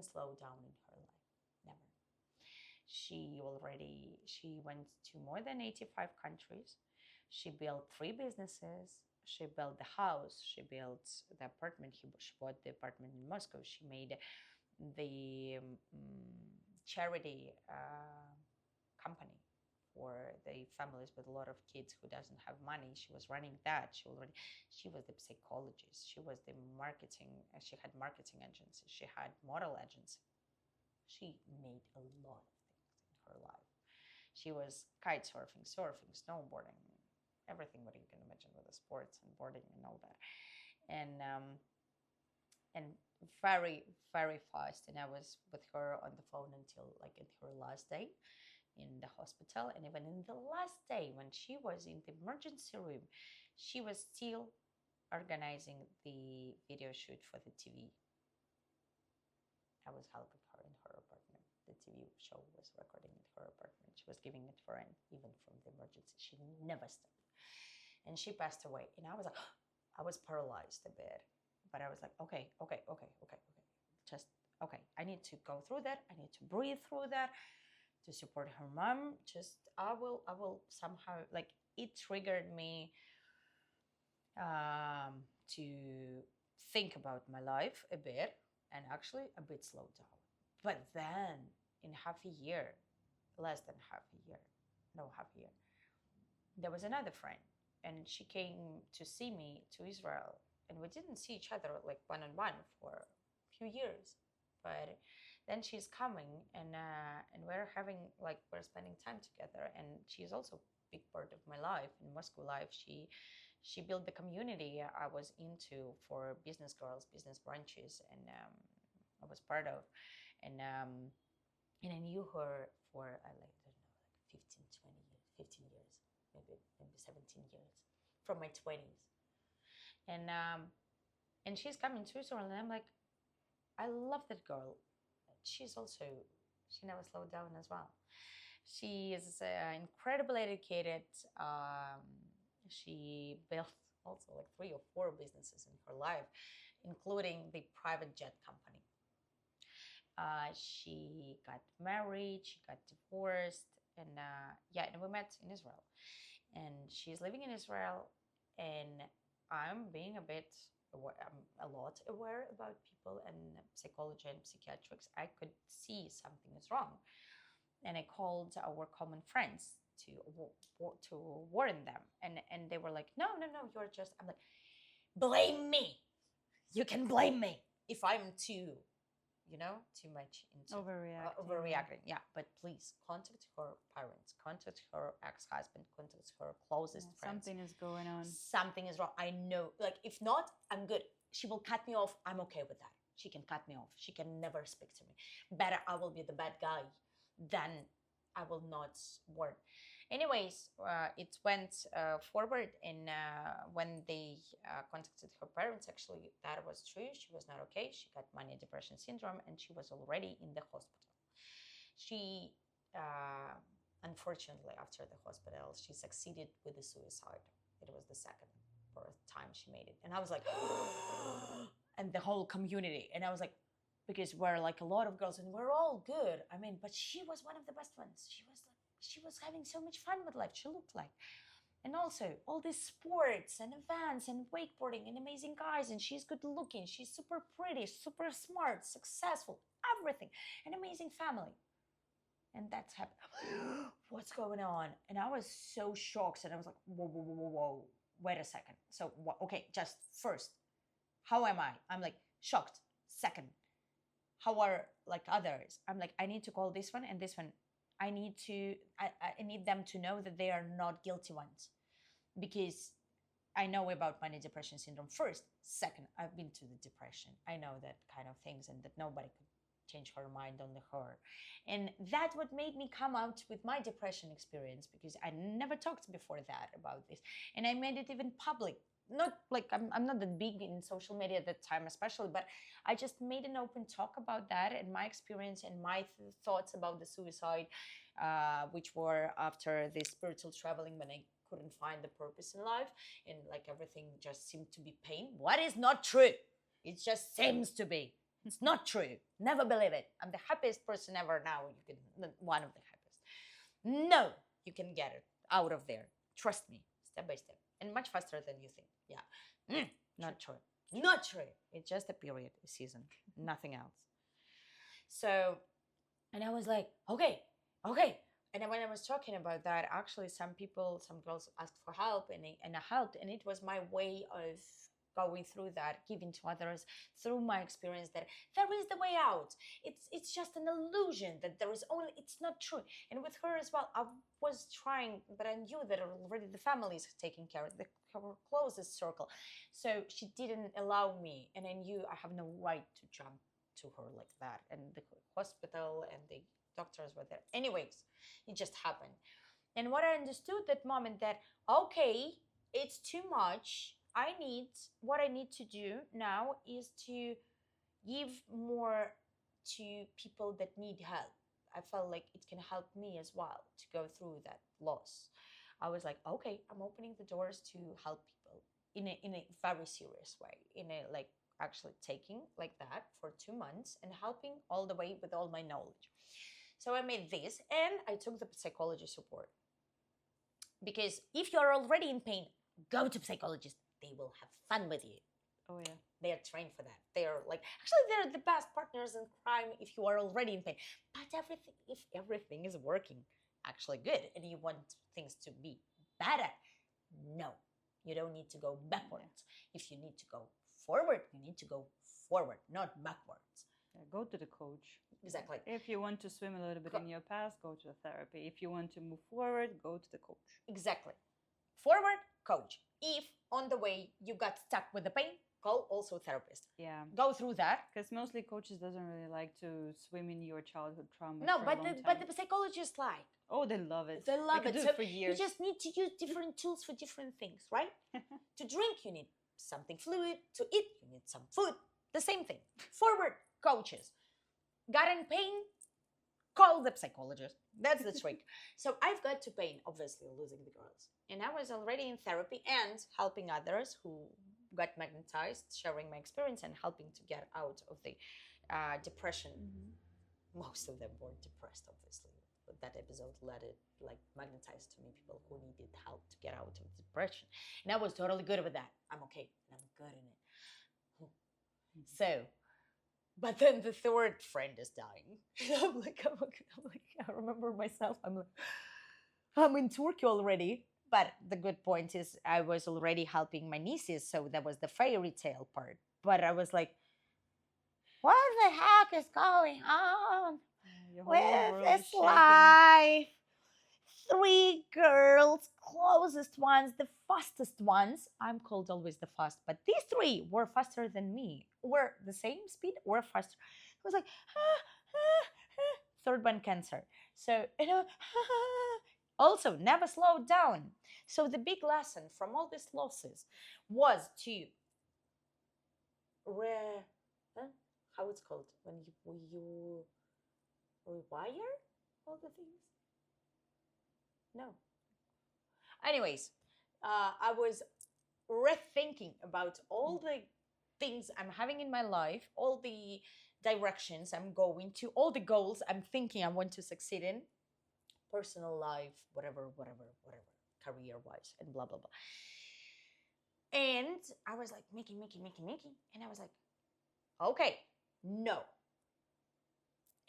slow down in her life. Never. She went to more than 85 countries. She built 3 businesses. She built the house. She built the apartment. She bought the apartment in Moscow. She made the charity company for the families with a lot of kids who doesn't have money. She was running that. She was the psychologist. She was the marketing. She had marketing agency. She had model agency. She made a lot of things in her life. She was kite surfing, snowboarding, everything what you can imagine with the sports and boarding and all that. And very, very fast. And I was with her on the phone until like in her last day in the hospital. And even in the last day when she was in the emergency room, she was still organizing the video shoot for the TV. I was helping her in her apartment. The TV show was recording in her apartment. She was giving it for rent, even from the emergency. She never stopped. And she passed away. And I was like, I was paralyzed a bit. But I was like, okay. Just, okay. I need to go through that. I need to breathe through that to support her mom. Just, I will somehow, like, it triggered me to think about my life a bit and actually a bit slow down. But then in half a year, less than half a year, there was another friend, and she came to see me to Israel, and we didn't see each other like one-on-one for a few years. But then she's coming, and we're spending time together, and she's also a big part of my life in Moscow life. She built the community I was into for business girls, business branches, and I was part of, and I knew her for I don't know, like 15, 20 years, 15 years, maybe 17 years, from my 20s, and she's coming to Israel, and I'm like, I love that girl. She never slowed down as well. She is incredibly educated. She built also like 3 or 4 businesses in her life, including the private jet company. She got married, she got divorced, and and we met in Israel. And she's living in Israel, and I'm being a lot aware about people and psychology and psychiatrics. I could see something is wrong, and I called our common friends to warn them, and they were like, no, you're just. I'm like, blame me. You can blame me if I'm too too much into Overreacting. Yeah, but please contact her parents, contact her ex-husband, contact her closest friends. Something is going on. Something is wrong. I know. Like, if not, I'm good. She will cut me off. I'm okay with that. She can cut me off. She can never speak to me. Better I will be the bad guy than I will not work. Anyways, it went forward, and when they contacted her parents, actually, that was true. She was not okay. She got mania depression syndrome, and she was already in the hospital. She, unfortunately, after the hospital, she succeeded with the suicide. It was the second time she made it, and I was like, and the whole community, and I was like, because we're like a lot of girls, and we're all good. I mean, but she was one of the best ones. She was having so much fun with life. She looked like, and also all these sports and events and wakeboarding and amazing guys, and she's good looking. She's super pretty, super smart, successful, everything, an amazing family. And that's happened. What's going on? And I was so shocked, and I was like, whoa, whoa, whoa, whoa, whoa. Wait a second. So, okay, just first, how am I? I'm like shocked. Second, how are like others? I'm like, I need to call this one and this one. I need them to know that they are not guilty ones, because I know about mania depression syndrome first. Second, I've been to the depression. I know that kind of things, and that nobody could change her mind on her. And that's what made me come out with my depression experience, because I never talked before that about this. And I made it even public. Not like I'm not that big in social media at that time, especially, but I just made an open talk about that and my experience and my thoughts about the suicide, which were after this spiritual traveling, when I couldn't find the purpose in life, and like everything just seemed to be pain. What is not true? It just seems to be. It's not true. Never believe it. I'm the happiest person ever now. You can, one of the happiest. No, you can get it out of there. Trust me, step by step, and much faster than you think. Yeah, not true. Not true. It's just a period, a season, nothing else. So, and I was like, okay. And when I was talking about that, actually, some girls asked for help, and I helped, and it was my way of going through that, giving to others through my experience, that there is the way out. It's just an illusion, that there is only, it's not true. And with her as well, I was trying, but I knew that already the family is taking care of her closest circle. So she didn't allow me, and I knew I have no right to jump to her like that. And the hospital and the doctors were there. Anyways, it just happened. And what I understood that moment, that, okay, it's too much. What I need to do now is to give more to people that need help. I felt like it can help me as well to go through that loss. I was like, okay, I'm opening the doors to help people in a very serious way, in a like actually taking like that for 2 months and helping all the way with all my knowledge. So I made this, and I took the psychology support, because if you're already in pain, go to psychologists. They will have fun with you. Oh yeah, they are trained for that. They're the best partners in crime if you are already in pain. But if everything is working actually good, and you want things to be better, no, you don't need to go backwards. If you need to go forward, you need to go forward, not backwards. Go to the coach. Exactly. If you want to swim a little bit in your past, go to the therapy. If you want to move forward, go to the coach. Exactly. Forward, coach. If on the way you got stuck with the pain, call also therapist. Yeah. Go through that. Because mostly coaches doesn't really like to swim in your childhood trauma. No, but the psychologists like. Oh, they love it. They love it. Do it for years. You just need to use different tools for different things, right? To drink, you need something fluid. To eat, you need some food. The same thing. Forward, coaches. Got in pain? Call the psychologist. That's the trick. So I've got to pain, obviously, losing the girls. And I was already in therapy and helping others who got magnetized, sharing my experience and helping to get out of the depression. Mm-hmm. Most of them were depressed, obviously. But that episode let it like magnetize to me people who needed help to get out of depression. And I was totally good with that. I'm okay. I'm good in it. Mm-hmm. So, but then the third friend is dying. I'm like, I remember myself. I'm in Turkey already. But the good point is I was already helping my nieces. So that was the fairy tale part. But I was like, what the heck is going on Your whole with world is this shaking. life? Three girls, closest ones, the fastest ones. I'm called always the fast, but these three were faster than me. Were the same speed or faster. It was like, third one cancer. So, also never slowed down. So the big lesson from all these losses was to re, huh? How it's called when you rewire all the things. No. Anyways, I was rethinking about all the things I'm having in my life, all the directions I'm going to, all the goals I'm thinking I want to succeed in, personal life, whatever, career wise, and blah, blah, blah. And I was like, making. And I was like, okay, no.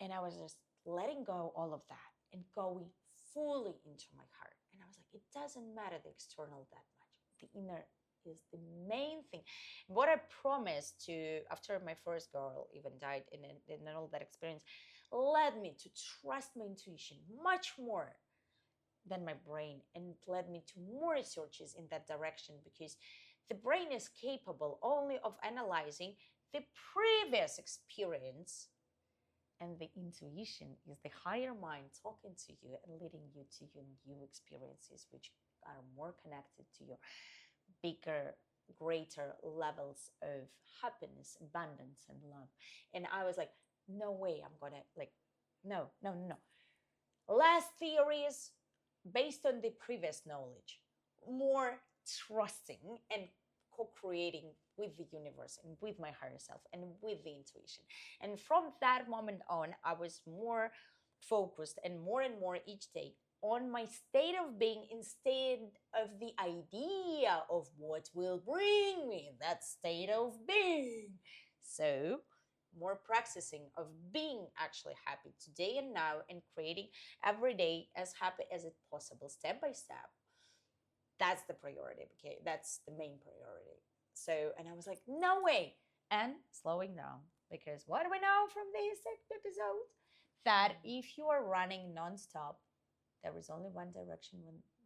And I was just letting go all of that and going fully into my heart. And I was like, it doesn't matter the external that much. The inner is the main thing. What I promised to, after my first girl even died in all that experience, led me to trust my intuition much more than my brain, and led me to more researches in that direction, because the brain is capable only of analyzing the previous experience, and the intuition is the higher mind talking to you and leading you to your new experiences, which are more connected to your bigger, greater levels of happiness, abundance, and love. And I was like, no way I'm gonna, like, no. Less theories based on the previous knowledge, more trusting and co-creating with the universe and with my higher self and with the intuition. And from that moment on, I was more focused and more each day on my state of being, instead of the idea of what will bring me that state of being. So more practicing of being actually happy today and now, and creating every day as happy as it possible, step by step. That's the priority. Okay, that's the main priority. So, and I was like, no way. And slowing down, because what do we know from this episode? That if you are running nonstop, there is only one direction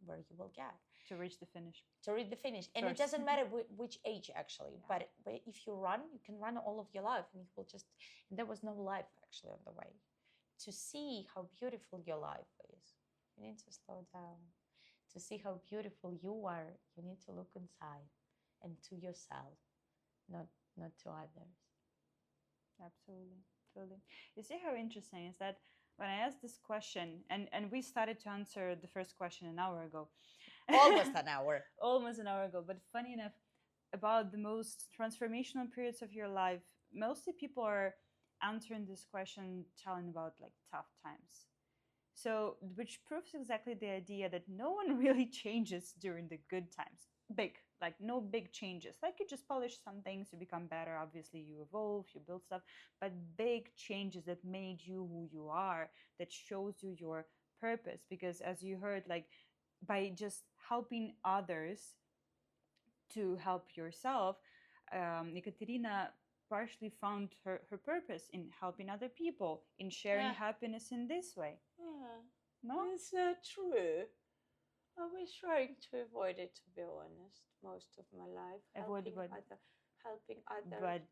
where you will get To reach the finish. to reach the finish. And it First. doesn't matter which age, actually. Yeah. But if you run, you can run all of your life, and you will just. And there was no life actually on the way. To see how beautiful your life is, you need to slow down. To see how beautiful you are, you need to look inside and to yourself, not to others. Absolutely. Totally. You see how interesting is that when I asked this question, and we started to answer the first question an hour ago. Almost an hour. Almost an hour ago. But funny enough, about the most transformational periods of your life, mostly people are answering this question telling about like tough times. So, which proves exactly the idea that no one really changes during the good times. Big, like no big changes. Like you just polish some things, you become better. Obviously, you evolve, you build stuff, but big changes that made you who you are, that shows you your purpose. Because as you heard, like by just helping others to help yourself, Ekaterina partially found her purpose in helping other people, in sharing happiness in this way. Yeah. No? It's not true. I was trying to avoid it, to be honest, most of my life. Avoid Helping others. But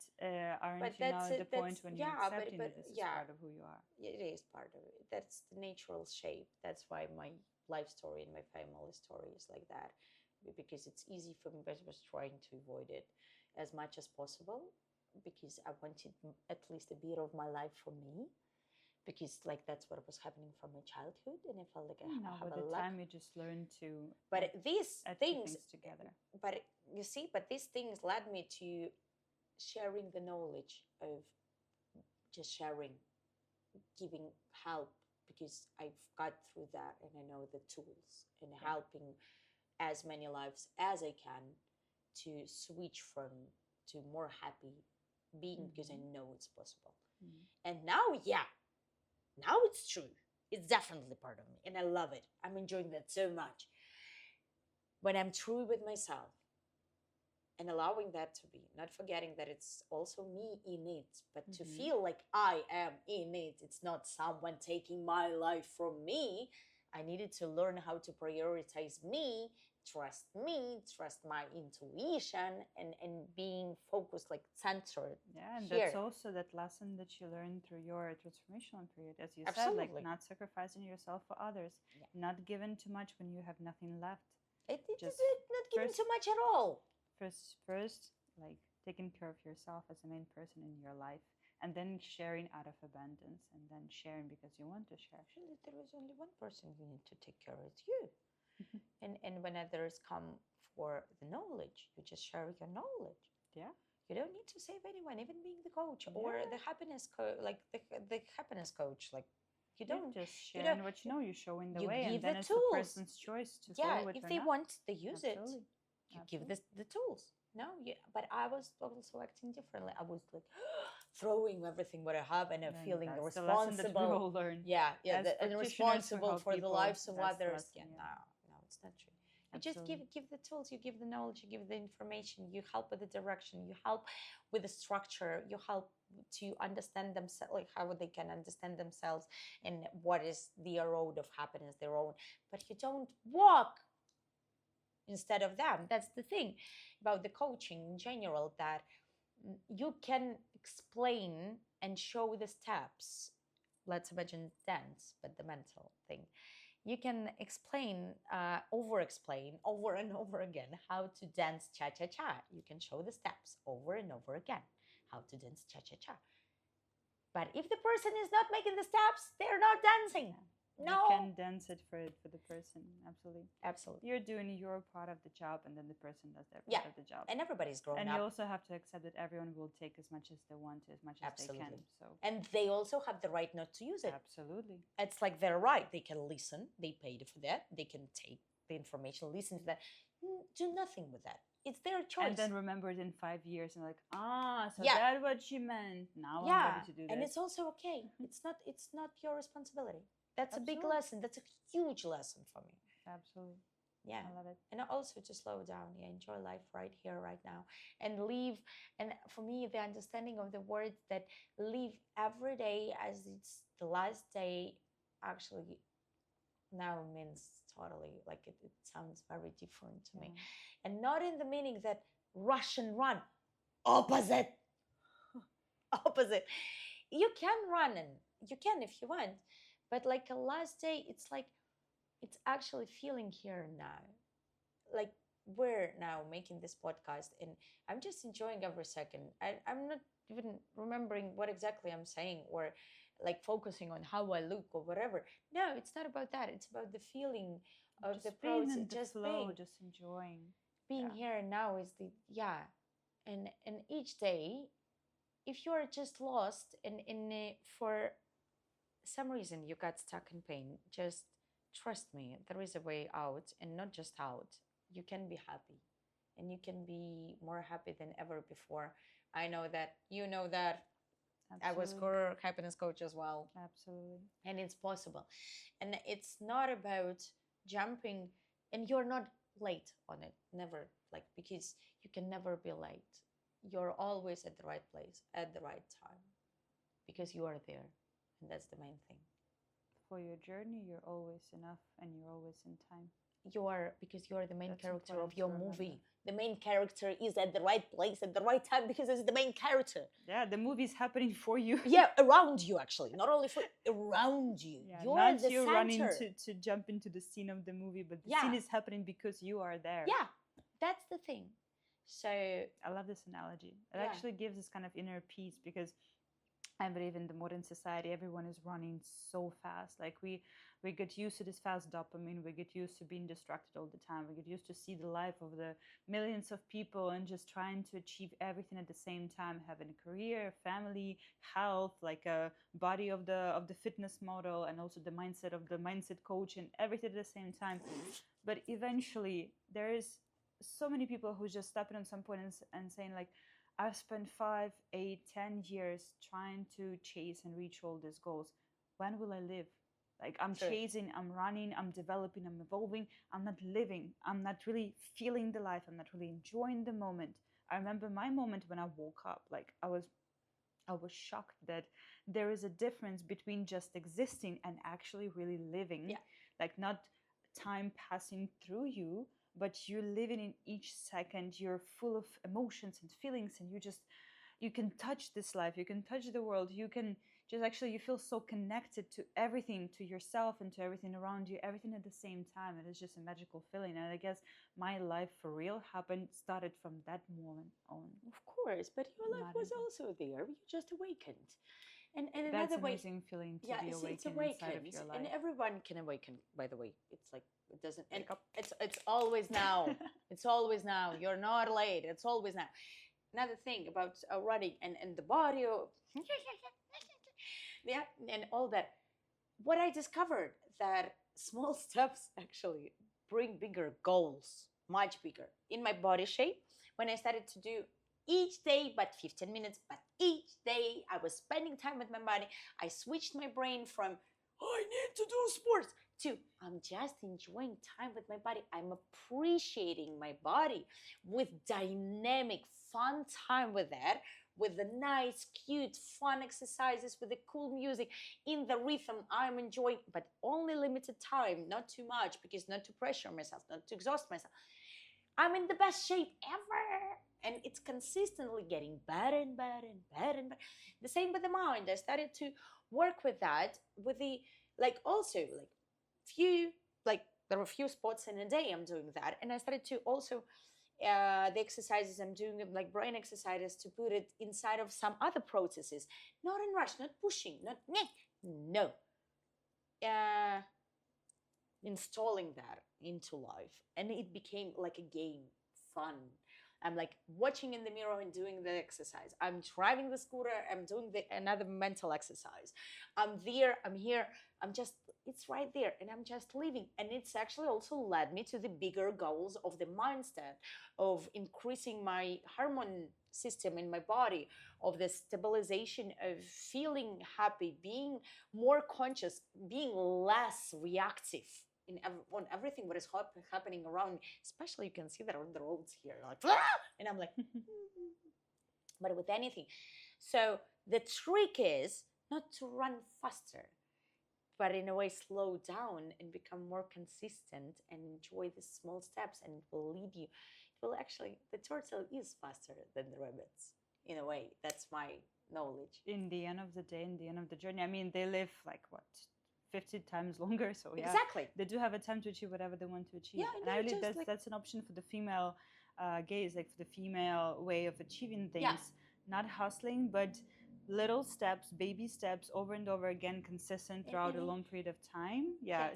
aren't But you now that's at it, the point that's- when yeah, you're but- accepting but- that this is yeah. part of who you are? It is part of it. That's the natural shape. That's why my life story and my family story is like that, because it's easy for me. But I was trying to avoid it as much as possible, because I wanted at least a bit of my life for me, because like that's what was happening from my childhood, and I felt like I No, have by a the lack. time you just learn to But these add two things, together. but you see, but these things led me to sharing the knowledge of just sharing, giving help, because I've got through that and I know the tools, and helping as many lives as I can to switch from to more happy being, because I know it's possible. And now, now it's true. It's definitely part of me, and I love it. I'm enjoying that so much. When I'm true with myself, and allowing that to be, not forgetting that it's also me in it, but to Mhm. feel like I am in it. It's not someone taking my life from me. I needed to learn how to prioritize me, trust my intuition, and being focused, like centered Yeah, and that's here. also that lesson that you learned through your transformational period, as you said, like Absolutely. not sacrificing yourself for others, Yeah. not giving too much when you have nothing left. It Just is not giving first, too much at all. first, like taking care of yourself as the main person in your life, and then sharing out of abundance, and then sharing because you want to share. Actually, there is only one person you need to take care of, it's you. And when others come for the knowledge, you just share your knowledge. Yeah. You don't need to save anyone, even being the coach or Yeah. the happiness coach, like the happiness coach. Like you You're don't, just you know, sharing what you know, you're showing the you way, and give then the it's the tools. person's choice to Yeah, follow it if or they not. want, they use Absolutely. it. You give the tools. No, yeah, but I was also acting differently. I was like throwing everything what I have and And feeling that's the lesson that we responsible. all learn. Yeah, yeah, As and practitioners who responsible help for the people, lives of that's the others. lesson, Yeah, yeah. no, it's not true. You just Absolutely. give the tools, you give the knowledge, you give the information, you help with the direction, you help with the structure, you help to understand themselves, like how they can understand themselves and what is their road of happiness, their own. But you don't walk instead of them. That's the thing about the coaching in general, that you can explain and show the steps. Let's imagine dance, but the mental thing. You can explain, over explain over and over again how to dance cha cha cha. You can show the steps over and over again how to dance cha cha cha. But if the person is not making the steps, they're not dancing. Yeah. No. You can dance it for the person. Absolutely. Absolutely. You're doing your part of the job, and then the person does their Yeah, part of the job. and everybody's grown And up. you also have to accept that everyone will take as much as they want, as much as they can. Absolutely. So And they also have the right not to use it. absolutely. It's like their right. They can listen. They paid for that. They can take the information, listen to that, do nothing with that. It's their choice. And then remember it in 5 years and like, so Yeah. that's what she meant. Now I'm Yeah, ready to do this. and it's also okay. It's not your responsibility. That's a big Absolutely. lesson. That's a huge lesson for me. Absolutely. Yeah. I love it. And also to slow down. Yeah, enjoy life right here, right now, and live. And for me, the understanding of the word that live every day as it's the last day actually now means totally, like it sounds very different to me. And not in the meaning that rush and run. Opposite. Opposite. You can run, and you can if you want, but like a last day, it's like it's actually feeling here and now. Like we're now making this podcast, and I'm just enjoying every second. I'm not even remembering what exactly I'm saying, or like focusing on how I look or whatever. No, it's not about that. It's about the feeling of just the being process, in the just flow, just enjoying. being here and now is the and each day, if you're just lost in for some reason you got stuck in pain, just trust me, there is a way out, and not just out. You can be happy, and you can be more happy than ever before. I know that, you know that. Absolutely. I was her happiness coach as well. Absolutely. And it's possible. And it's not about jumping, and you're not late on it. Never, like, because you can never be late. You're always at the right place at the right time because you are there. And that's the main thing. For your journey, you're always enough, and you're always in time. You are, because you are the main That's character of important your to remember. movie. The main character is at the right place at the right time because it's the main character. Yeah, the movie's happening for you. Yeah, around you, actually. Not only for around you. Yeah, You're not the you center. running to jump into the scene of the movie, but the scene is happening because you are there. Yeah, that's the thing. So I love this analogy. It actually gives this kind of inner peace, because I believe in the modern society, everyone is running so fast. Like we get used to this fast dopamine. We get used to being distracted all the time. We get used to see the life of the millions of people and just trying to achieve everything at the same time, having a career, family, health, like a body of the fitness model, and also the mindset of the mindset coach, and everything at the same time. But eventually, there is so many people who just step in at some point and saying like, I've spent 5, 8, 10 years trying to chase and reach all these goals. When will I live? Like I'm True. chasing, I'm running, I'm developing, I'm evolving. I'm not living. I'm not really feeling the life. I'm not really enjoying the moment. I remember my moment when I woke up. Like I was shocked that there is a difference between just existing and actually really living. Yeah. Like not time passing through you, but you're living in each second. You're full of emotions and feelings, and you can touch this life, you can touch the world, you can just actually you feel so connected to everything, to yourself and to everything around you, everything at the same time. It is just a magical feeling. And I guess my life for real started from that moment on. Of course, but your life Not was even. also there. You just awakened. And That's another way, amazing feeling to yeah, be it's awakened inside of awakened, your and life. everyone can awaken. By the way, it's like it doesn't, and Wake up. it's always now. It's always now. You're not late. It's always now. Another thing about running and the body, yeah, and all that. What I discovered that small steps actually bring bigger goals, much bigger in my body shape. When I started to do each day, but 15 minutes, but each day I was spending time with my body. I switched my brain from I need to do sports to I'm just enjoying time with my body. I'm appreciating my body with dynamic, fun time with that, with the nice, cute, fun exercises, with the cool music in the rhythm I'm enjoying, but only limited time, not too much, because not to pressure myself, not to exhaust myself. I'm in the best shape ever. And it's consistently getting better and better and better and better. The same with the mind. I started to work with that, with the like also like few like there were a few spots in a day I'm doing that, and I started to also the exercises I'm doing, like brain exercises, to put it inside of some other processes, not in rush, not pushing, not no, uh, installing that into life, and it became like a game, fun. I'm like watching in the mirror and doing the exercise. I'm driving the scooter. I'm doing another mental exercise. I'm there. I'm here. I'm just, it's right there. And I'm just living. And it's actually also led me to the bigger goals of the mindset, of increasing my hormone system in my body, of the stabilization of feeling happy, being more conscious, being less reactive on everything what is happening around. Especially you can see that on the roads here, like, and I'm like, but with anything. So the trick is not to run faster, but in a way slow down and become more consistent and enjoy the small steps, and it will lead you. It will actually, the turtle is faster than the rabbits in a way. That's my knowledge. In the end of the day, in the end of the journey, I mean, they live like what, 50 times longer. So yeah, Exactly. they do have a time to achieve whatever they want to achieve. Yeah, and I really just that's like, that's an option for the female gaze, like for the female way of achieving things. yeah, Not hustling, but little steps, baby steps, over and over again, consistent throughout a long period of time. Yeah.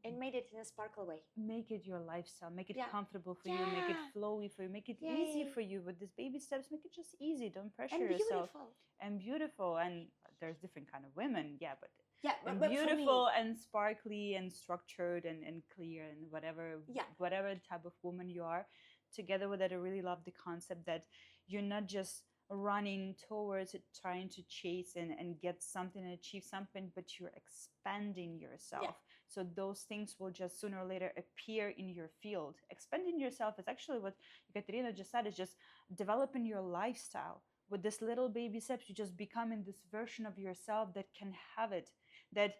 and made it in a sparkle way. Make it your lifestyle, make it Yeah. comfortable for you, make it Yeah. flowy for you, make it Yeah, easy yeah. for you with these baby steps. Make it just easy, don't pressure And yourself. beautiful. And beautiful. And there's different kind of women, yeah, but Yeah, and but beautiful and sparkly and structured and clear and whatever, Yeah. whatever type of woman you are. Together with that, I really love the concept that you're not just running towards it, trying to chase and get something and achieve something, but you're expanding yourself. Yeah. So those things will just sooner or later appear in your field. Expanding yourself is actually what Katerina just said, is just developing your lifestyle. With this little baby steps, you just becoming this version of yourself that can have it, that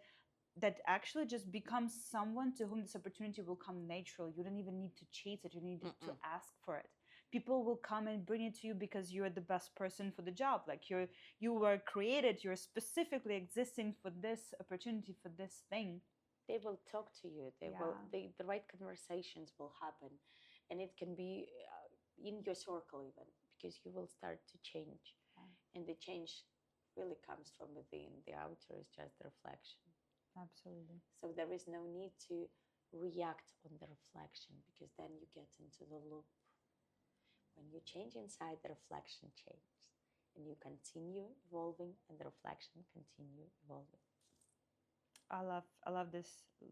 actually just becomes someone to whom this opportunity will come natural. You don't even need to chase it. You need to ask for it. People will come and bring it to you because you're the best person for the job. Like you were created, you're specifically existing for this opportunity, for this thing. They will talk to you. The right conversations will happen, and it can be in your circle even, because you will start to change. And the change really comes from within. The outer is just the reflection. Absolutely. So there is no need to react on the reflection, because then you get into the loop. When you change inside, the reflection changes, and you continue evolving, and the reflection continue evolving. I love this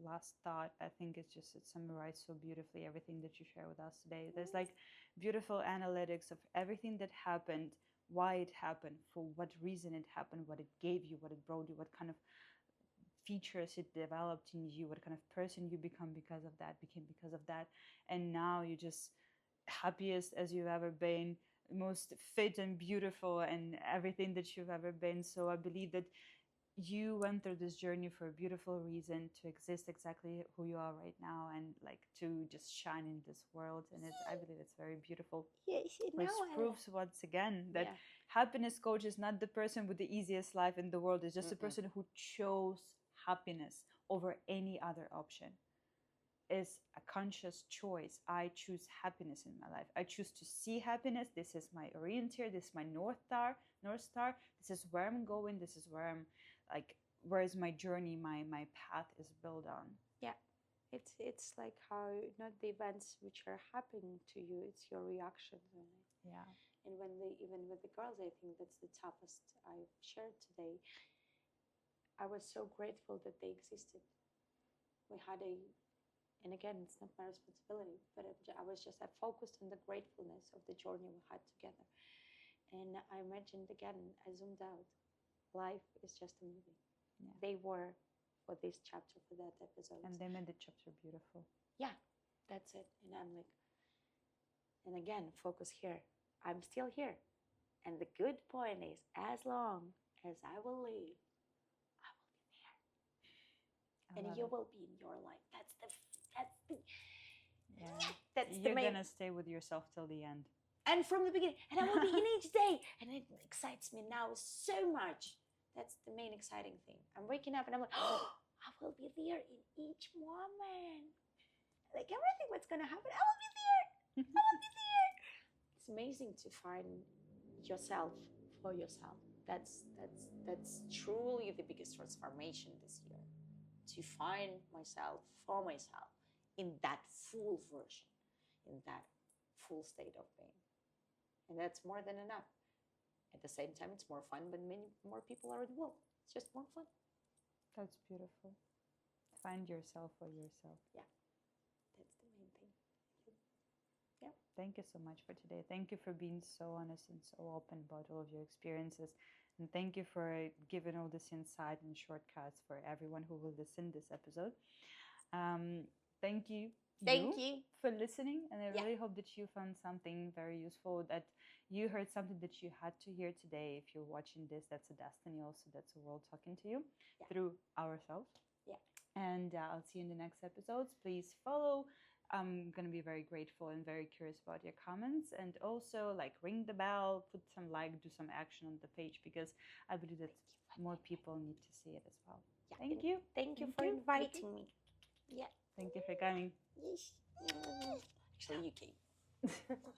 last thought. I think it summarized so beautifully everything that you share with us today. There's like beautiful analytics of everything that happened, why it happened, for what reason it happened, what it gave you, what it brought you, what kind of features it developed in you, what kind of person you become became because of that. And now you're just happiest as you've ever been, most fit and beautiful and everything that you've ever been. So I believe that you went through this journey for a beautiful reason, to exist exactly who you are right now, and like to just shine in this world. And I believe it's very beautiful. Yes, Which proves once again that Yeah. happiness coach is not the person with the easiest life in the world. It's just a Mm-mm. person who chose happiness over any other option. Is a conscious choice. I choose happiness in my life. I choose to see happiness. This is my orienteer. This is my north star. This is where I'm going. This is where I'm like, where is my journey, my path is built on. Yeah. It's like how, not the events which are happening to you, it's your reactions on it. Yeah. And even with the girls, I think that's the toughest I've shared today. I was so grateful that they existed. We had and again, it's not my responsibility, but I focused on the gratefulness of the journey we had together. And I imagined again, I zoomed out. Life is just a movie. Yeah. They were for this chapter, for that episode. And they made the chapter beautiful. Yeah, that's it. And I'm like, and again, focus here. I'm still here. And the good point is, as long as I will live, I will be there. And you will be in your life. That's the yeah. That's You're the main. Gonna stay with yourself till the end. And from the beginning. And I will be in each day. And it excites me now so much. That's the main exciting thing. I'm waking up and I'm like, oh, I will be there in each moment. Like everything what's gonna happen, I will be there. I will be there. It's amazing to find yourself for yourself. That's truly the biggest transformation this year. To find myself for myself in that full version, in that full state of being. And that's more than enough. At the same time, it's more fun when many more people are involved. It's just more fun. That's beautiful. Find yourself for yourself. Yeah, that's the main thing. Yeah. Thank you so much for today. Thank you for being so honest and so open about all of your experiences. And thank you for giving all this insight and shortcuts for everyone who will listen to this episode. Thank you. Thank you for listening. And I really hope that you found something very useful, that you heard something that you had to hear today. If you're watching this, that's a destiny also. That's a world talking to you through ourselves. Yeah. And I'll see you in the next episodes. Please follow. I'm going to be very grateful and very curious about your comments. And also, like, ring the bell, put some like, do some action on the page, because I believe that more people need to see it as well. Yeah. Thank you. Thank you for inviting me. Yeah. Thank you for coming. Yes. Actually, you came.